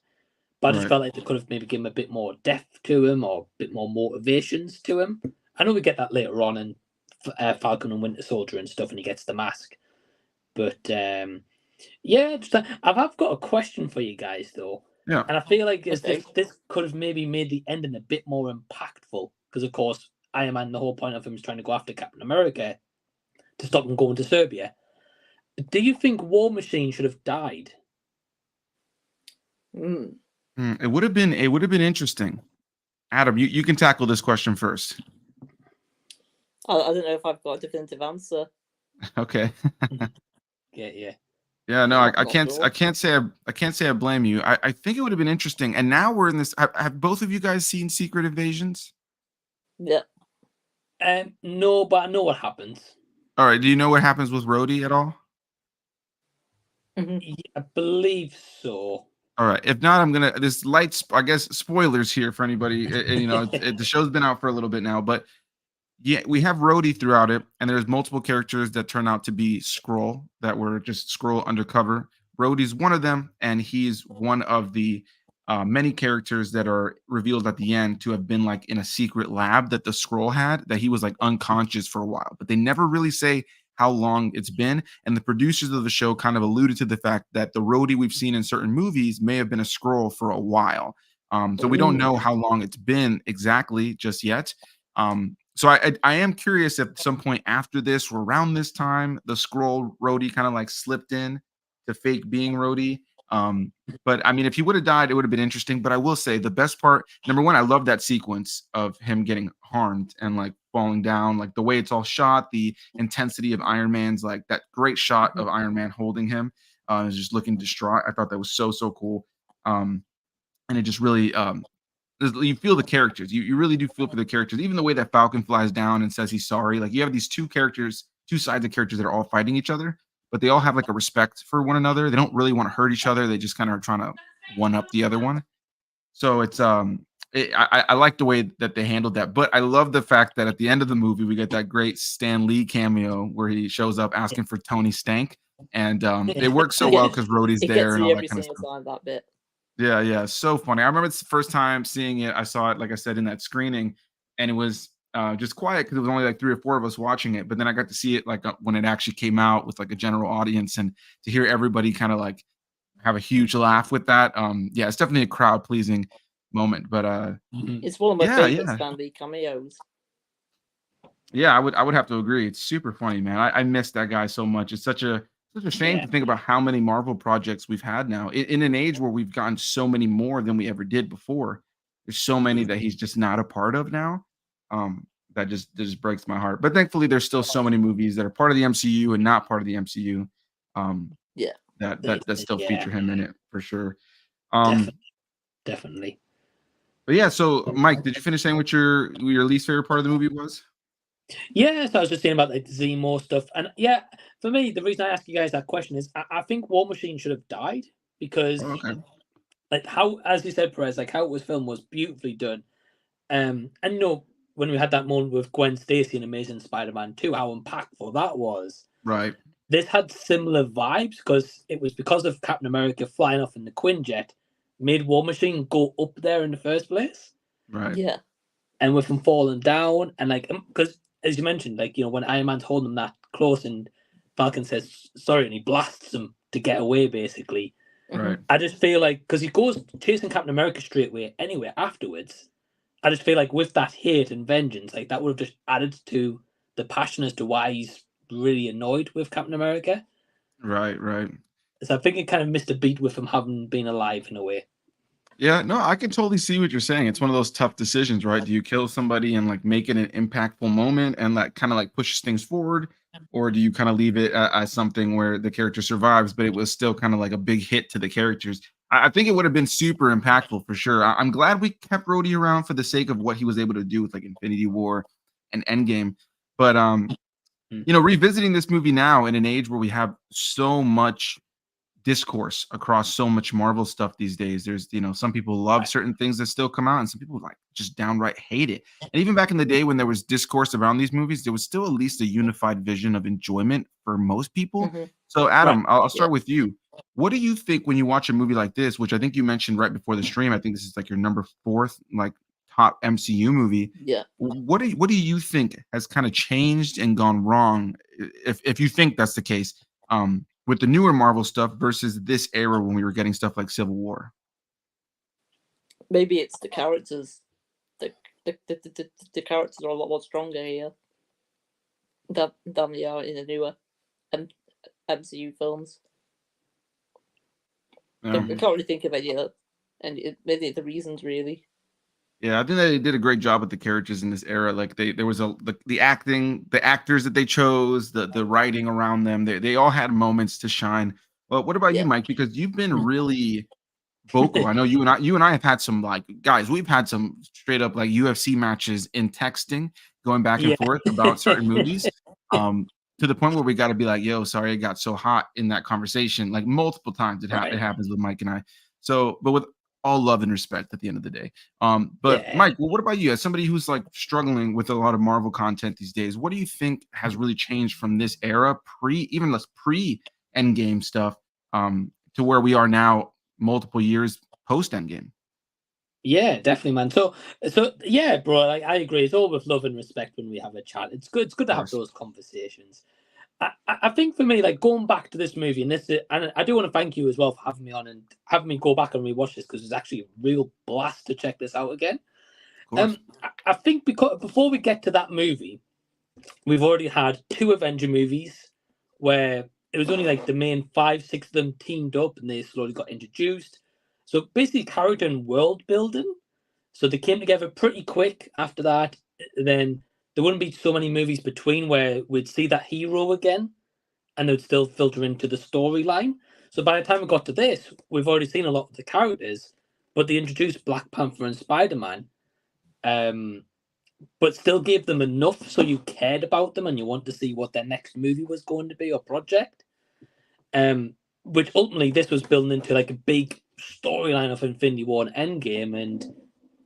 But I just felt like they could have maybe given a bit more depth to him, or a bit more motivations to him. I know we get that later on in Falcon and Winter Soldier and stuff, and he gets the mask. But yeah, I've got a question for you guys though. Yeah. And I feel like this could have maybe made the ending a bit more impactful, because of course Iron Man, the whole point of him is trying to go after Captain America to stop him going to Serbia. Do you think War Machine should have died? It would have been interesting. Adam, you can tackle this question first. I don't know if I've got a definitive answer. Okay. Yeah. No, I can't say I blame you. I think it would have been interesting. And now we're in this. Have both of you guys seen Secret Invasions? Yeah. No, but I know what happens. All right. Do you know what happens with Rhodey at all? Yeah, I believe so. All right. If not, I'm gonna I guess spoilers here for anybody. You know, the show's been out for a little bit now, but yeah, we have Rhodey throughout it, and there's multiple characters that turn out to be Skrull, that were just Skrull undercover. Rhodey's one of them, and he's one of the many characters that are revealed at the end to have been like in a secret lab that the Skrull had, that he was like unconscious for a while, but they never really say how long it's been. And the producers of the show kind of alluded to the fact that the Rhodey we've seen in certain movies may have been a Skrull for a while. So we don't know how long it's been exactly just yet. So I am curious if at some point after this or around this time, the Skrull Rhodey kind of like slipped in to fake being Rhodey, But I mean, if he would have died, it would have been interesting. But I will say the best part, number one, I love that sequence of him getting harmed and like falling down, like the way it's all shot, the intensity of Iron Man's, like that great shot of Iron Man holding him, is just looking distraught. I thought that was so cool. And it just really you feel the characters. You really do feel for the characters. Even the way that Falcon flies down and says he's sorry. Like you have these two sides of characters that are all fighting each other, but they all have like a respect for one another. They don't really want to hurt each other. They just kind of are trying to one up the other one. So it's I like the way that they handled that. But I love the fact that at the end of the movie we get that great Stan Lee cameo where he shows up asking for Tony Stank, and it works so well because Rhodey's there and all that kind of stuff. Time, that bit. Yeah, so funny. I remember it's the first time seeing it. I saw it, like I said, in that screening, and it was just quiet because it was only like 3 or 4 of us watching it. But then I got to see it like when it actually came out with like a general audience, and to hear everybody kind of like have a huge laugh with that. Yeah, it's definitely a crowd pleasing moment. But it's one of my favorite Stan Lee cameos. Yeah, I would have to agree. It's super funny, man. I miss that guy so much. It's such a shame to think about how many Marvel projects we've had now in an age where we've gotten so many more than we ever did before. There's so many that he's just not a part of now. That just breaks my heart. But thankfully, there's still so many movies that are part of the MCU and not part of the MCU. That still feature him in it for sure. Definitely. But yeah, so Mike, did you finish saying what your least favorite part of the movie was? Yeah, so I was just saying about like the Zemo stuff, and yeah, for me, the reason I ask you guys that question is I think War Machine should have died because, like how, as you said, Perez, like how it was filmed was beautifully done, and you know when we had that moment with Gwen Stacy in Amazing Spider-Man 2, how impactful that was. Right. This had similar vibes because it was because of Captain America flying off in the Quinjet made War Machine go up there in the first place. Right. Yeah. And with him falling down, and like because. As you mentioned, like, you know, when Iron Man's holding him that close and Falcon says sorry and he blasts him to get away, basically. Right. I just feel like, because he goes chasing Captain America straight away anyway afterwards, I just feel like with that hate and vengeance, like that would have just added to the passion as to why he's really annoyed with Captain America. Right. So I think it kind of missed a beat with him having been alive in a way. Yeah, no, I can totally see what you're saying. It's one of those tough decisions, right? Do you kill somebody and like make it an impactful moment and that kind of like pushes things forward, or do you kind of leave it as something where the character survives, but it was still kind of like a big hit to the characters? I think it would have been super impactful for sure. I'm glad we kept Rhodey around for the sake of what he was able to do with like Infinity War and Endgame. But you know, revisiting this movie now in an age where we have so much discourse across so much Marvel stuff these days. There's, you know, some people love certain things that still come out, and some people like just downright hate it. And even back in the day when there was discourse around these movies, there was still at least a unified vision of enjoyment for most people. So Adam, I'll start with you. What do you think when you watch a movie like this, which I think you mentioned right before the stream? I think this is like your number 4th like top MCU movie. Yeah. What do you think has kind of changed and gone wrong, if you think that's the case? With the newer Marvel stuff versus this era when we were getting stuff like Civil War? Maybe it's the characters. The characters are a lot more stronger here than they are in the newer MCU films. I can't really think of any of the reasons, really. Yeah, I think they did a great job with the characters in this era. Like there was the acting, the actors that they chose, the writing around them. They all had moments to shine. Well, what about you, Mike? Because you've been really vocal. I know you and I have had some like guys. We've had some straight up like UFC matches in texting, going back and forth about certain movies. To the point where we got to be like, "Yo, sorry, it got so hot in that conversation." Like multiple times, it happens with Mike and I. So, but with all love and respect at the end of the day. Mike, well, what about you? As somebody who's like struggling with a lot of Marvel content these days, what do you think has really changed from this era, even less pre-Endgame stuff, to where we are now, multiple years post-Endgame? Yeah, definitely, man. So yeah, bro. Like, I agree. It's all with love and respect when we have a chat. It's good to have those conversations. I think for me, like going back to this movie, and I do want to thank you as well for having me on and having me go back and rewatch this, because it's actually a real blast to check this out again. I think because before we get to that movie, we've already had 2 Avenger movies where it was only like the main 5, 6 of them teamed up, and they slowly got introduced. So basically, character and world building. So they came together pretty quick after that. Then there wouldn't be so many movies between where we'd see that hero again, and they'd still filter into the storyline. So by the time we got to this, we've already seen a lot of the characters, but they introduced Black Panther and Spider-Man, but still gave them enough so you cared about them and you want to see what their next movie was going to be or project. Which ultimately this was building into like a big storyline of Infinity War and Endgame, and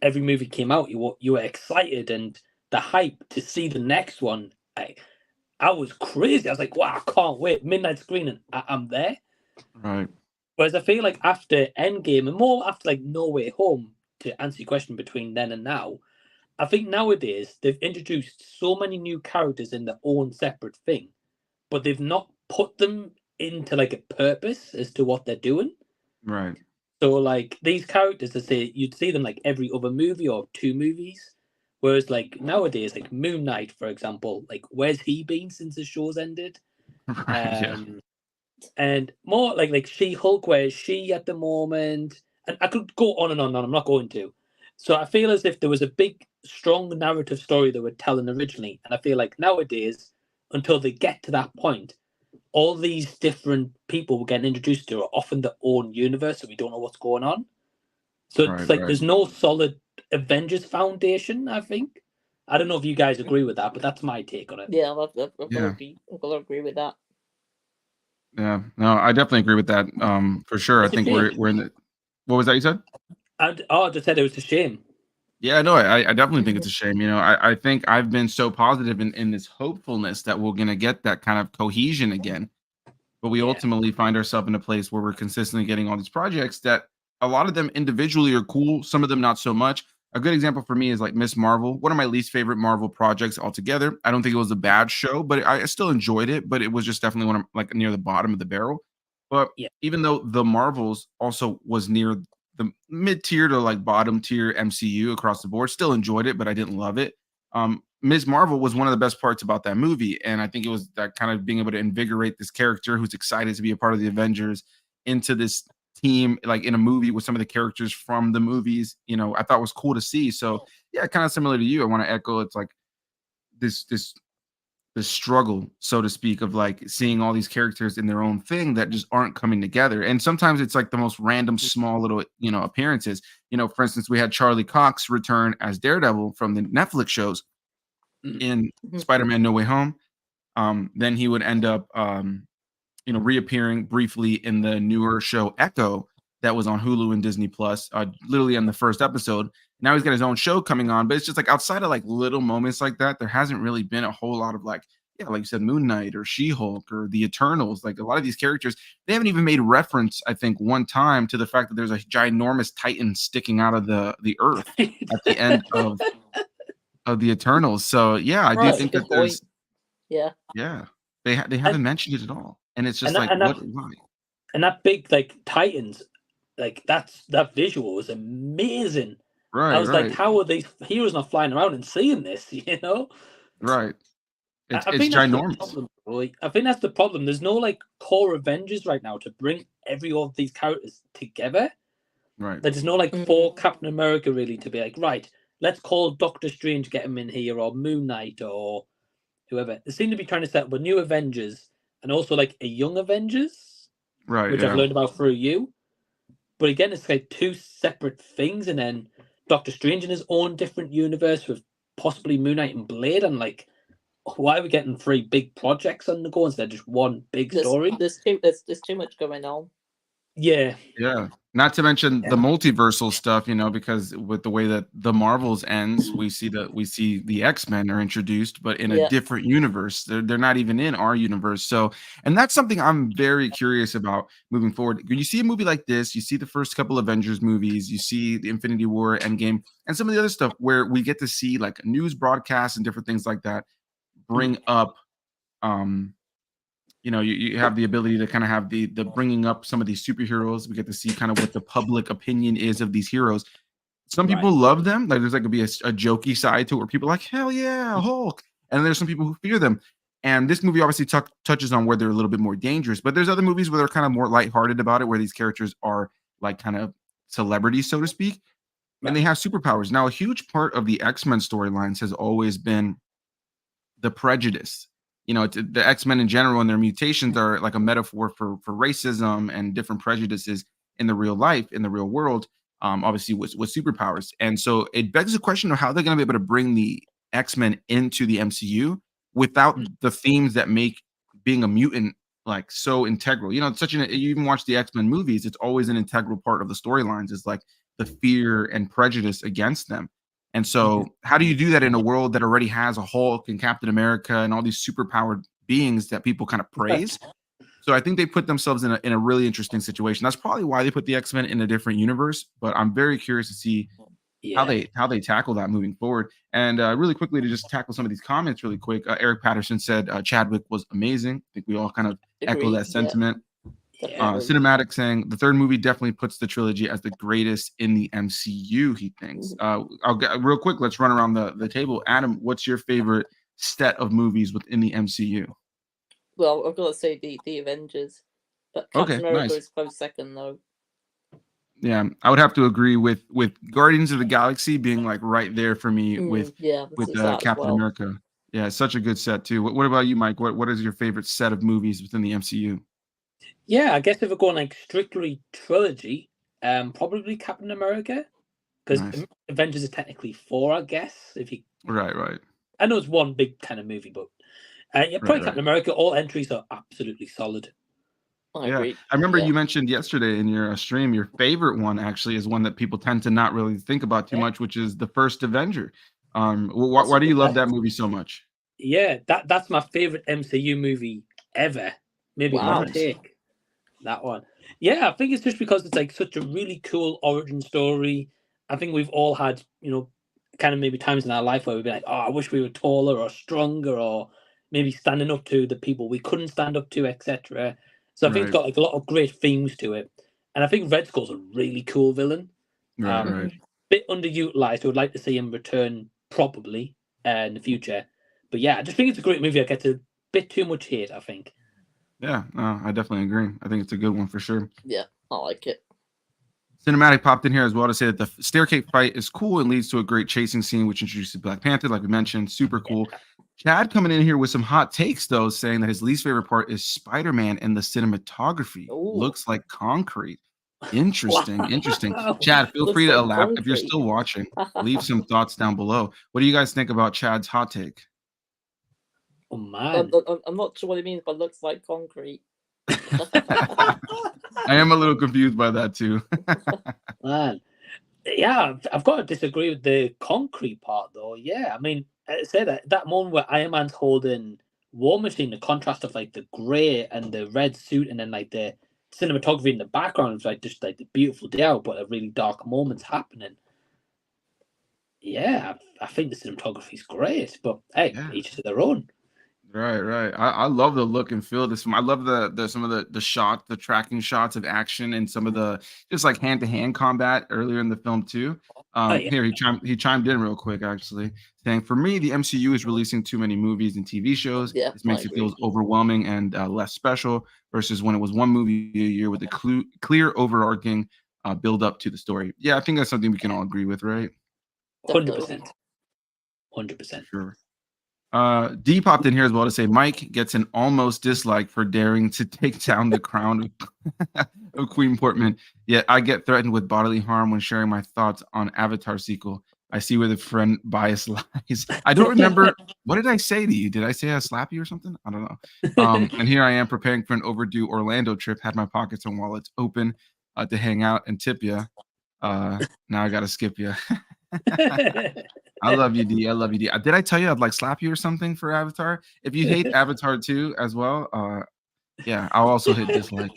every movie came out, you were excited, and the hype to see the next one, I was crazy. I was like, wow, I can't wait. Midnight screening, I'm there. Right. Whereas I feel like after Endgame and more after like No Way Home, to answer your question between then and now, I think nowadays they've introduced so many new characters in their own separate thing, but they've not put them into like a purpose as to what they're doing. Right. So like these characters, I say you'd see them like every other movie or 2 movies. Whereas like nowadays, like Moon Knight, for example, like where's he been since the show's ended? Right. Yeah. And more like She-Hulk, where is she at the moment? And I could go on and on and on. I'm not going to. So I feel as if there was a big, strong narrative story they were telling originally, and I feel like nowadays, until they get to that point, all these different people we're getting introduced to are often their own universe, so we don't know what's going on. So it's like there's no solid Avengers foundation, I think. I don't know if you guys agree with that, but that's my take on it. Yeah, I've got to agree with that. Yeah, no, I definitely agree with that. For sure. It's I think we're in the. What was that you said? I just said it was a shame. Yeah, no, I definitely think it's a shame. I think I've been so positive in this hopefulness that we're gonna get that kind of cohesion again, but we ultimately find ourselves in a place where we're consistently getting all these projects that a lot of them individually are cool, some of them not so much. A good example for me is like Miss Marvel, one of my least favorite Marvel projects altogether. I don't think it was a bad show, but I still enjoyed it. But it was just definitely one of like near the bottom of the barrel. But even though the Marvels also was near the mid tier to like bottom tier MCU across the board, still enjoyed it, but I didn't love it. Ms. Marvel was one of the best parts about that movie, and I think it was that kind of being able to invigorate this character who's excited to be a part of the Avengers into this team, like in a movie with some of the characters from the movies. I thought was cool to see. So yeah, kind of similar to you. I want to echo. It's like this struggle, so to speak, of like seeing all these characters in their own thing that just aren't coming together. And sometimes it's like the most random, small little appearances. For instance, we had Charlie Cox return as Daredevil from the Netflix shows in Spider-Man No Way Home. Then he would end up reappearing briefly in the newer show Echo that was on Hulu and Disney Plus, literally on the first episode. Now he's got his own show coming on, but it's just like outside of like little moments like that, there hasn't really been a whole lot of like you said, Moon Knight or She-Hulk or the Eternals. Like a lot of these characters, they haven't even made reference, I think, one time to the fact that there's a ginormous Titan sticking out of the earth at the end of the Eternals. So yeah, I do think that there's they haven't mentioned it at all. And it's just why? And that big like Titans, like that visual was amazing. Right. I was like, how are these heroes not flying around and seeing this? Right. It's ginormous. I think that's the problem. There's no like core Avengers right now to bring every of these characters together. Right. There's no like for Captain America really to be like, right, let's call Doctor Strange, get him in here, or Moon Knight, or whoever. They seem to be trying to set up a new Avengers and also like a young Avengers, right? Which I've learned about through you. But again, it's like 2 separate things, and then Doctor Strange in his own different universe with possibly Moon Knight and Blade. And like, why are we getting 3 big projects on the go instead of just one big story? There's too much going on. Yeah. Not to mention the multiversal stuff, because with the way that the Marvels ends, we see the X-Men are introduced, but in a different universe. They're not even in our universe. So, and that's something I'm very curious about moving forward. When you see a movie like this, you see the first couple Avengers movies, you see the Infinity War, Endgame, and some of the other stuff where we get to see like news broadcasts and different things like that bring up you have the ability to kind of have the bringing up some of these superheroes. We get to see kind of what the public opinion is of these heroes. Some people love them. Like there's like could be a jokey side to it where people are like, hell yeah, Hulk. And there's some people who fear them. And this movie obviously touches on where they're a little bit more dangerous, but there's other movies where they're kind of more lighthearted about it, where these characters are like kind of celebrities, so to speak, and they have superpowers. Now, a huge part of the X-Men storylines has always been the prejudice. The X-Men in general and their mutations are like a metaphor for racism and different prejudices in the real life, in the real world, obviously with superpowers. And so it begs the question of how they're going to be able to bring the X-Men into the MCU without the themes that make being a mutant like so integral. It's you even watch the X-Men movies, it's always an integral part of the storylines, is like the fear and prejudice against them. And so how do you do that in a world that already has a Hulk and Captain America and all these superpowered beings that people kind of praise? So I think they put themselves in a really interesting situation. That's probably why they put the X-Men in a different universe, but I'm very curious to see how they tackle that moving forward. And really quickly, to just tackle some of these comments really quick, Eric Patterson said Chadwick was amazing. I think we all kind of echo that sentiment. Cinematic saying the third movie definitely puts the trilogy as the greatest in the MCU, he thinks. I'll get real quick, let's run around the table. Adam, what's your favorite set of movies within the MCU? Well, I've got to say the Avengers, but Captain America is close second though. Yeah, I would have to agree with Guardians of the Galaxy being like right there for me with Captain America. Yeah, such a good set too. What about you, Mike? What is your favorite set of movies within the MCU? Yeah, I guess if we're going like strictly trilogy, probably Captain America, because Avengers are technically 4, I guess. If you right, I know it's one big kind of movie, but probably Captain America. All entries are absolutely solid. I agree. I remember you mentioned yesterday in your stream your favorite one actually is one that people tend to not really think about too much, which is the first Avenger. Why do you love that movie so much? Yeah, that's my favorite MCU movie ever. Maybe hot take. That one. Yeah, I think it's just because it's like such a really cool origin story. I think we've all had, kind of maybe times in our life where we've been like, oh, I wish we were taller or stronger, or maybe standing up to the people we couldn't stand up to, etc. So I think it's got like a lot of great themes to it. And I think Red Skull's a really cool villain. Bit underutilized. I would like to see him return properly in the future. But yeah, I just think it's a great movie. I get a bit too much hate, I think. Yeah, I definitely agree. I think it's a good one for sure. Yeah, I like it. Cinematic popped in here as well to say that the staircase fight is cool and leads to a great chasing scene, which introduces Black Panther, like we mentioned. Super cool. Chad coming in here with some hot takes, though, saying that his least favorite part is Spider-Man and the cinematography. Looks like concrete. Interesting. Chad, feel free to elaborate. If you're still watching, leave some thoughts down below. What do you guys think about Chad's hot take? Oh, man. I'm not sure what it means, but looks like concrete. I am a little confused by that, too. Man. Yeah, I've got to disagree with the concrete part, though. Yeah, I mean, say that moment where Iron Man's holding War Machine, the contrast of like the grey and the red suit, and then like the cinematography in the background is like just like the beautiful day out, but a really dark moment's happening. Yeah, I think the cinematography is great, but hey, each to their own. Right. I love the look and feel of this film. I love some of the shot, the tracking shots of action, and some of the just like hand-to-hand combat earlier in the film too. Here he chimed in real quick, actually, saying, "For me, the MCU is releasing too many movies and TV shows. This makes it feel overwhelming and less special versus when it was one movie a year with a clear overarching build up to the story." Yeah, I think that's something we can all agree with, right? 100%. Sure. D popped in here as well to say Mike gets an almost dislike for daring to take down the crown of Queen Portman. Yet I get threatened with bodily harm when sharing my thoughts on Avatar sequel. I see where the friend bias lies. I don't remember. What did I say to you? Did I say I slap you or something? I don't know. And here I am preparing for an overdue Orlando trip. Had my pockets and wallets open to hang out and tip you. Now I got to skip you. I love you, D. Did I tell you I'd like slap you or something for Avatar? If you hate Avatar 2 as well, yeah, I'll also hit dislike.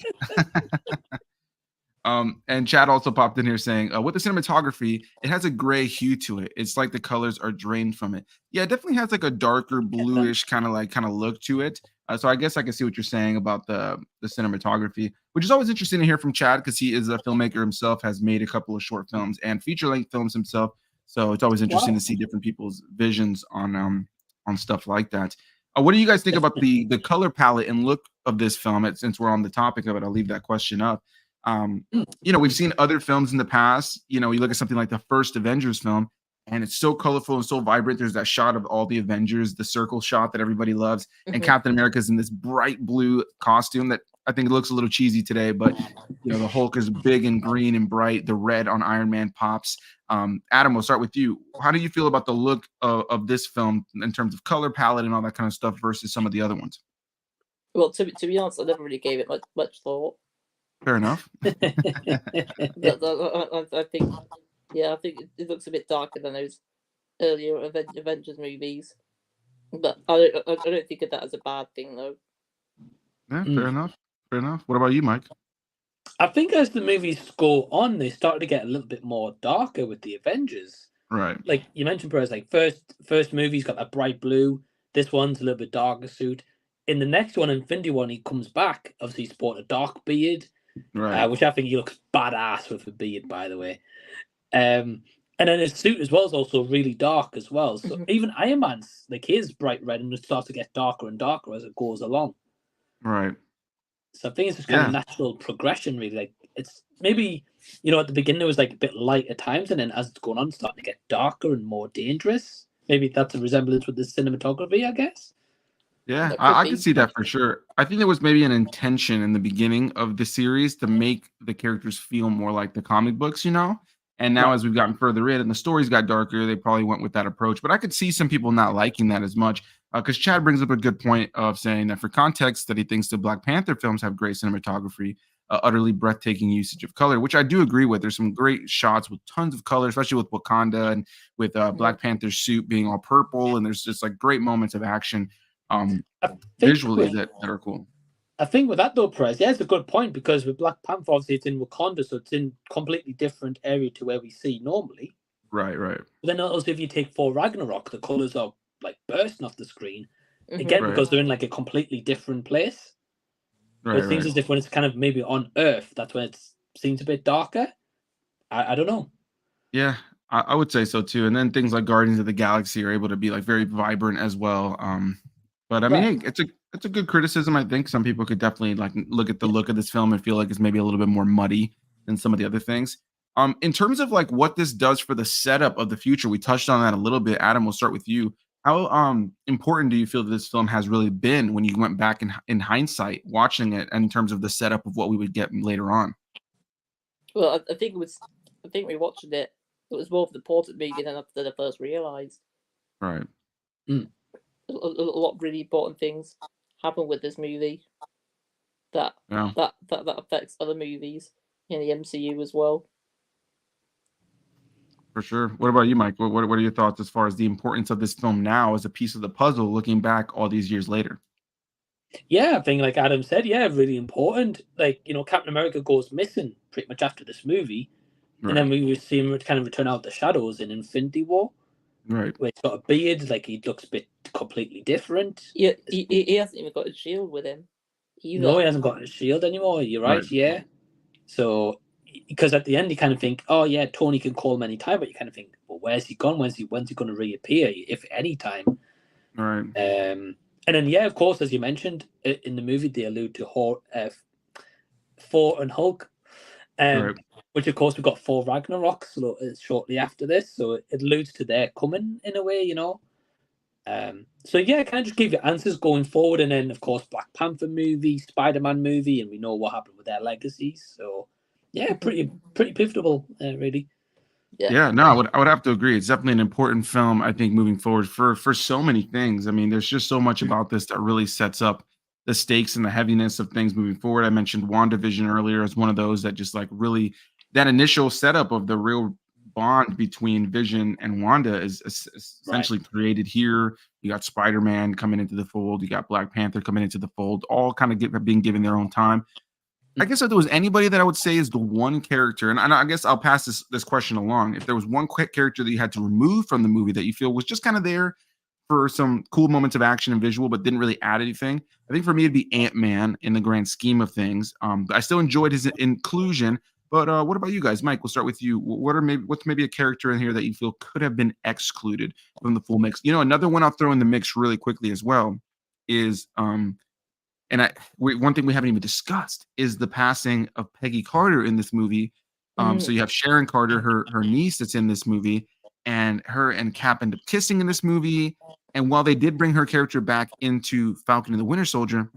And Chad also popped in here saying, with the cinematography, it has a gray hue to it. It's like the colors are drained from it. Yeah, it definitely has like a darker bluish kind of look to it. So I guess I can see what you're saying about the cinematography, which is always interesting to hear from Chad because he is a filmmaker himself, has made a couple of short films and feature-length films himself. So it's always interesting to see different people's visions on stuff like that. What do you guys think about the color palette and look of this film? Since we're on the topic of it, I'll leave that question up. We've seen other films in the past. You look at something like the first Avengers film, and it's so colorful and so vibrant. There's that shot of all the Avengers, the circle shot that everybody loves, and Captain America's in this bright blue costume that I think it looks a little cheesy today, but the Hulk is big and green and bright. The red on Iron Man pops. Adam, we'll start with you. How do you feel about the look of this film in terms of color palette and all that kind of stuff versus some of the other ones? Well, to be honest, I never really gave it much thought. Fair enough. I think, I think it looks a bit darker than those earlier Avengers movies, but I don't think of that as a bad thing, though. Yeah, fair enough. Fair enough. What about you, Mike? I think as the movies go on, they started to get a little bit more darker with the Avengers. Right. Like you mentioned, Perez, like first movie's got that bright blue. This one's a little bit darker suit. In the next one, Infinity One, he comes back. Obviously, he's sporting a dark beard, right? Which I think he looks badass with a beard, by the way. And then his suit as well is also really dark as well. So even Iron Man's, like his bright red, and it starts to get darker and darker as it goes along. Right. So I think it's just kind of natural progression, really. Like it's maybe, at the beginning it was like a bit light at times, and then as it's going on, it's starting to get darker and more dangerous. Maybe that's a resemblance with the cinematography, I guess. Yeah, I can see that for sure. I think there was maybe an intention in the beginning of the series to make the characters feel more like the comic books, And now as we've gotten further in and the stories got darker, they probably went with that approach. But I could see some people not liking that as much because Chad brings up a good point of saying that for context that he thinks the Black Panther films have great cinematography, utterly breathtaking usage of color, which I do agree with. There's some great shots with tons of color, especially with Wakanda and with Black Panther's suit being all purple. And there's just like great moments of action visually that are cool. I think with that though, Perez, it's a good point because with Black Panther, obviously it's in Wakanda, so it's in completely different area to where we see normally. Right. But then also if you take Thor Ragnarok, the colors are like bursting off the screen again because they're in like a completely different place. Right. It seems as if when it's kind of maybe on Earth, that's when it seems a bit darker. I don't know. Yeah, I would say so too. And then things like Guardians of the Galaxy are able to be like very vibrant as well. But I mean, it's a good criticism. I think some people could definitely like look at the look of this film and feel like it's maybe a little bit more muddy than some of the other things. In terms of like what this does for the setup of the future, we touched on that a little bit. Adam, we'll start with you. How important do you feel that this film has really been when you went back in hindsight watching it in terms of the setup of what we would get later on? Well, I think we watched it. It was more of the important movie than I first realized. Right. A lot of really important things happen with this movie that affects other movies in the MCU as well. For sure. What about you, Mike? What are your thoughts as far as the importance of this film now as a piece of the puzzle looking back all these years later? Yeah, I think like Adam said, really important. Like, Captain America goes missing pretty much after this movie. Right. And then we see him kind of return out the shadows in Infinity War. Right. Where he's got a beard, like he looks a bit completely different. Yeah, he hasn't even got his shield with him either. No, he hasn't got his shield anymore. You're right. Yeah. So, because at the end you kind of think, oh yeah, Tony can call him any time, but you kind of think, well, where's he gone? When's he going to reappear? If any time. Right. And then of course, as you mentioned in the movie, they allude to Thor and Hulk. Right. Which, of course, we've got Thor Ragnarok shortly after this, so it alludes to their coming in a way, So, kind of just give you answers going forward, and then, of course, Black Panther movie, Spider-Man movie, and we know what happened with their legacies. So, pretty pivotal, really. Yeah, no, I would have to agree. It's definitely an important film, I think, moving forward for so many things. I mean, there's just so much about this that really sets up the stakes and the heaviness of things moving forward. I mentioned WandaVision earlier as one of those that just like really that initial setup of the real bond between Vision and Wanda is essentially created here. You got Spider-Man coming into the fold. You got Black Panther coming into the fold, all kind of being given their own time. I guess if there was anybody that I would say is the one character, and I guess I'll pass this question along. If there was one quick character that you had to remove from the movie that you feel was just kind of there for some cool moments of action and visual, but didn't really add anything, I think for me it'd be Ant-Man in the grand scheme of things. I still enjoyed his inclusion, but what about you guys? Mike, we'll start with you. What's maybe a character in here that you feel could have been excluded from the full mix? Another one I'll throw in the mix really quickly as well is one thing we haven't even discussed is the passing of Peggy Carter in this movie. So you have Sharon Carter, her niece, that's in this movie, and her and Cap end up kissing in this movie. And while they did bring her character back into Falcon and the Winter Soldier,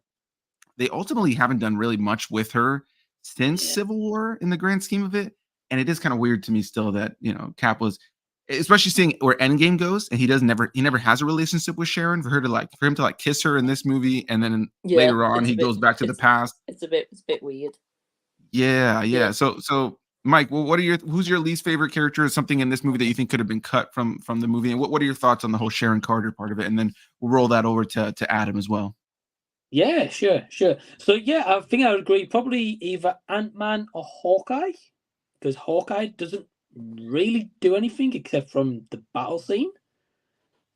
they ultimately haven't done really much with her since Civil War in the grand scheme of it. And it is kind of weird to me still that, Cap was, especially seeing where Endgame goes, and he never has a relationship with Sharon, for him to kiss her in this movie, and then later on he goes back to the past. It's a bit weird. Yeah. So Mike, well, who's your least favorite character or something in this movie that you think could have been cut from the movie? And what are your thoughts on the whole Sharon Carter part of it? And then we'll roll that over to Adam as well. Yeah, sure. So yeah, I think I would agree. Probably either Ant-Man or Hawkeye, because Hawkeye doesn't really do anything except from the battle scene.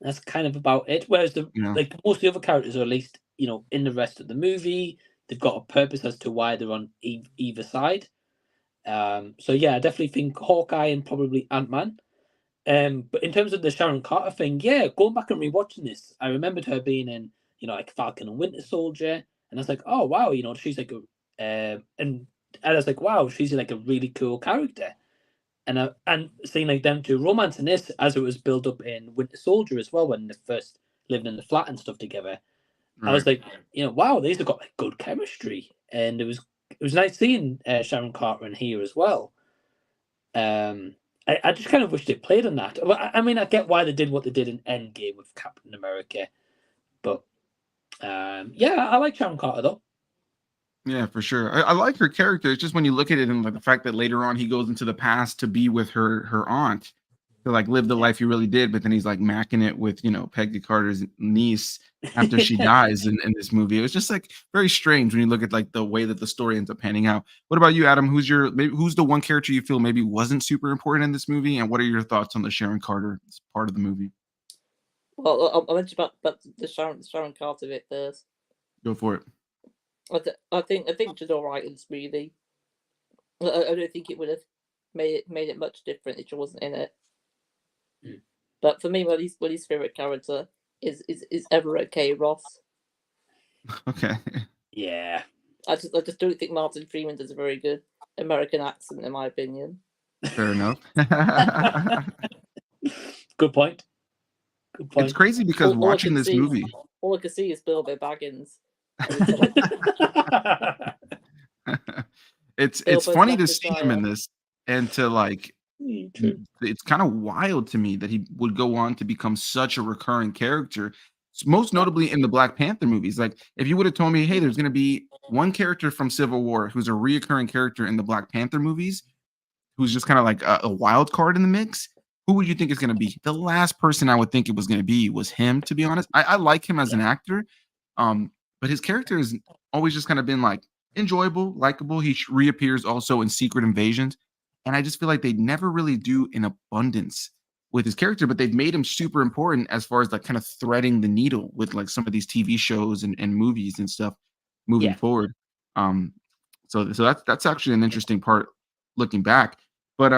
That's kind of about it. Whereas like most of the other characters, or at least in the rest of the movie, they've got a purpose as to why they're on either side. So yeah, I definitely think Hawkeye and probably Ant-Man. But in terms of the Sharon Carter thing, yeah, going back and rewatching this, I remembered her being in like Falcon and Winter Soldier, and I was like, oh wow, she's like and I was like, wow, she's like a really cool character. And seeing like them two romance in this, as it was built up in Winter Soldier as well, when they first lived in the flat and stuff together, right. I was like, wow, these have got like good chemistry, and it was nice seeing Sharon Carter in here as well. I just kind of wish they played on that. I mean, I get why they did what they did in Endgame with Captain America, but yeah, I like Sharon Carter though. Yeah, for sure. I like her character. It's just when you look at it and like the fact that later on he goes into the past to be with her aunt, to like live the life he really did, but then he's like macking it with Peggy Carter's niece after she dies in this movie. It was just like very strange when you look at like the way that the story ends up panning out. What about you, Adam? Who's the one character you feel maybe wasn't super important in this movie, and what are your thoughts on the Sharon Carter part of the movie? Well, I'll mention about the Sharon Carter bit first. Go for it. I think she's all right in this movie. I don't think it would have made it much different if she wasn't in it. But for me, my least favorite character is Ever Okay Ross. Okay. Yeah. I just don't think Martin Freeman does a very good American accent, in my opinion. Fair enough. Good point. It's crazy because watching this movie, all I can see is Bilbo Baggins. It's funny to see him in this, and to like, it's kind of wild to me that he would go on to become such a recurring character, most notably in the Black Panther movies. Like, if you would have told me, hey, there's going to be one character from Civil War who's a reoccurring character in the Black Panther movies, who's just kind of like a wild card in the mix, who would you think is going to be? The last person I would think it was going to be was him, to be honest. I like him as an actor, but his character has always just kind of been like enjoyable, likable. He reappears also in Secret Invasions, and I just feel like they never really do in abundance with his character, but they've made him super important as far as like kind of threading the needle with like some of these TV shows and movies and stuff moving forward. So that's actually an interesting part looking back. But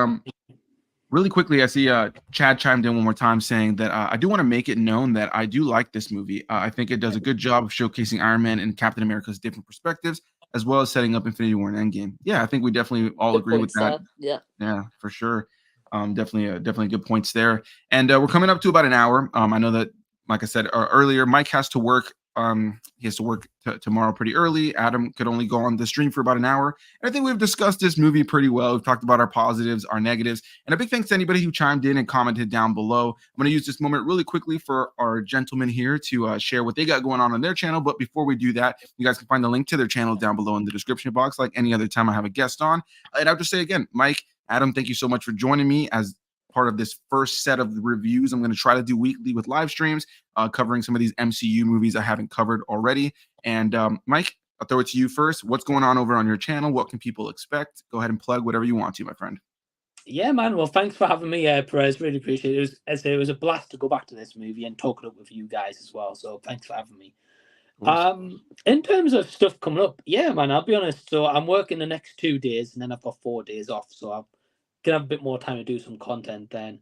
really quickly, I see Chad chimed in one more time saying that I do want to make it known that I do like this movie. I think it does a good job of showcasing Iron Man and Captain America's different perspectives, as well as setting up Infinity War and Endgame. Yeah, I think we definitely all agree with that. Yeah, for sure. Definitely good points there. And we're coming up to about an hour. I know that, like I said earlier, Mike has to work. He has to work tomorrow pretty early. Adam could only go on the stream for about an hour. And I think we've discussed this movie pretty well. We've talked about our positives, our negatives, and a big thanks to anybody who chimed in and commented down below. I'm going to use this moment really quickly for our gentlemen here to share what they got going on their channel. But before we do that, you guys can find the link to their channel down below in the description box, like any other time I have a guest on. And I'll just say again, Mike, Adam, thank you so much for joining me as part of this first set of reviews I'm going to try to do weekly with live streams, covering some of these MCU movies I haven't covered already. And Mike, I'll throw it to you first. What's going on over on your channel? What can people expect? Go ahead and plug whatever you want to, my friend. Yeah, man. Well, thanks for having me, Perez. Really appreciate it. It was a blast to go back to this movie and talk it up with you guys as well. So thanks for having me. In terms of stuff coming up, yeah, man, I'll be honest. So I'm working the next 2 days, and then I've got 4 days off. So I'm gonna have a bit more time to do some content then.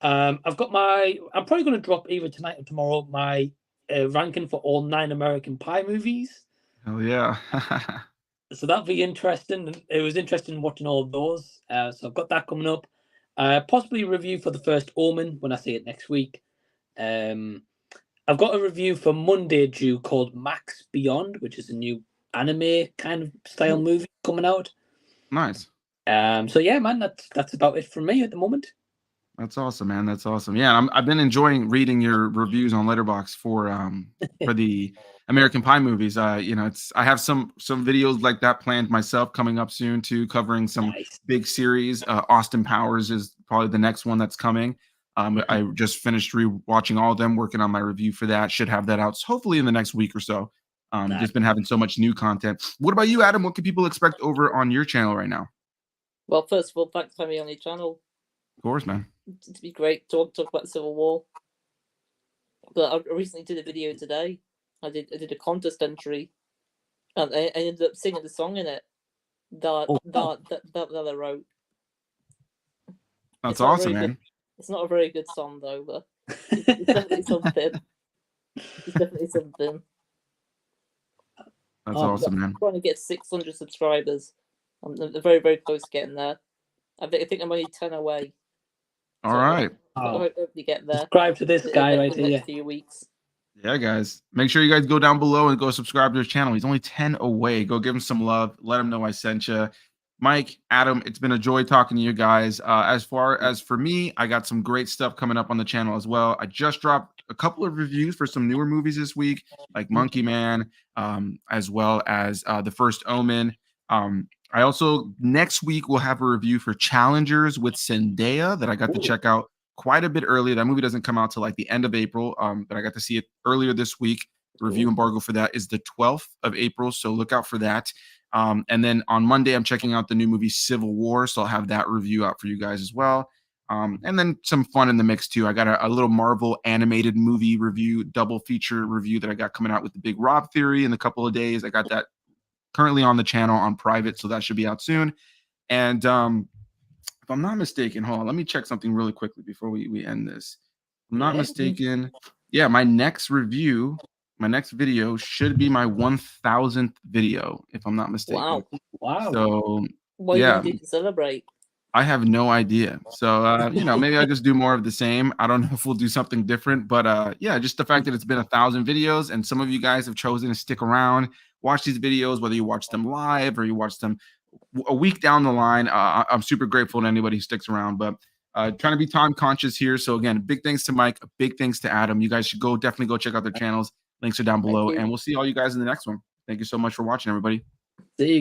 I'm probably going to drop either tonight or tomorrow my ranking for all 9 American Pie movies. Hell yeah. So that'll be interesting. It was interesting watching all of those. So I've got that coming up. Possibly a review for the first Omen when I see it next week. I've got a review for Monday due called Max Beyond, which is a new anime kind of style movie coming out. Nice. So yeah, man, that's about it from me at the moment. That's awesome, man. That's awesome. Yeah, I've been enjoying reading your reviews on Letterboxd for the American Pie movies. You know, I have some videos like that planned myself coming up soon too, covering some big series. Austin Powers is probably the next one that's coming. I just finished rewatching all of them, working on my review for that. Should have that out hopefully in the next week or so. Just been having so much new content. What about you, Adam? What can people expect over on your channel right now? Well, first of all, thanks for having me on your channel. Of course, man. It'd be great to talk about the Civil War. But I recently did a video today. I did a contest entry, and I ended up singing the song in it that I wrote. That's awesome, man. It's not a very good song though, but it's definitely something. It's definitely something. That's awesome, man. I'm trying to get 600 subscribers. I'm very, very close to getting there. I think I'm only 10 away. All right. I hope you get there. Subscribe to this guy right here. Next few weeks. Yeah, guys. Make sure you guys go down below and go subscribe to his channel. He's only 10 away. Go give him some love. Let him know I sent you. Mike, Adam, it's been a joy talking to you guys. As far as for me, I got some great stuff coming up on the channel as well. I just dropped a couple of reviews for some newer movies this week, like Monkey Man, as well as The First Omen. I also, next week, we'll have a review for Challengers with Zendaya that I got to check out quite a bit earlier. That movie doesn't come out till like the end of April, but I got to see it earlier this week. The review embargo for that is the 12th of April, so look out for that. And then on Monday, I'm checking out the new movie Civil War, so I'll have that review out for you guys as well. And then some fun in the mix too. I got a little Marvel animated movie review, double feature review that I got coming out with the Big Rob Theory in a couple of days. I got that currently on the channel on private, so that should be out soon. And if I'm not mistaken, hold on, let me check something really quickly before we end this. If I'm not mistaken, yeah, my next review, my next video should be my 1000th video, if I'm not mistaken. Wow. So what are you going to do to celebrate? I have no idea. So you know, maybe I just do more of the same. I don't know if we'll do something different, but yeah, just the fact that it's been 1000 videos and some of you guys have chosen to stick around, watch these videos, whether you watch them live or you watch them a week down the line. I'm super grateful to anybody who sticks around, but trying to be time conscious here. So again, big thanks to Mike, big thanks to Adam. You guys should definitely go check out their channels. Links are down below, and we'll see all you guys in the next one. Thank you so much for watching, everybody. See you.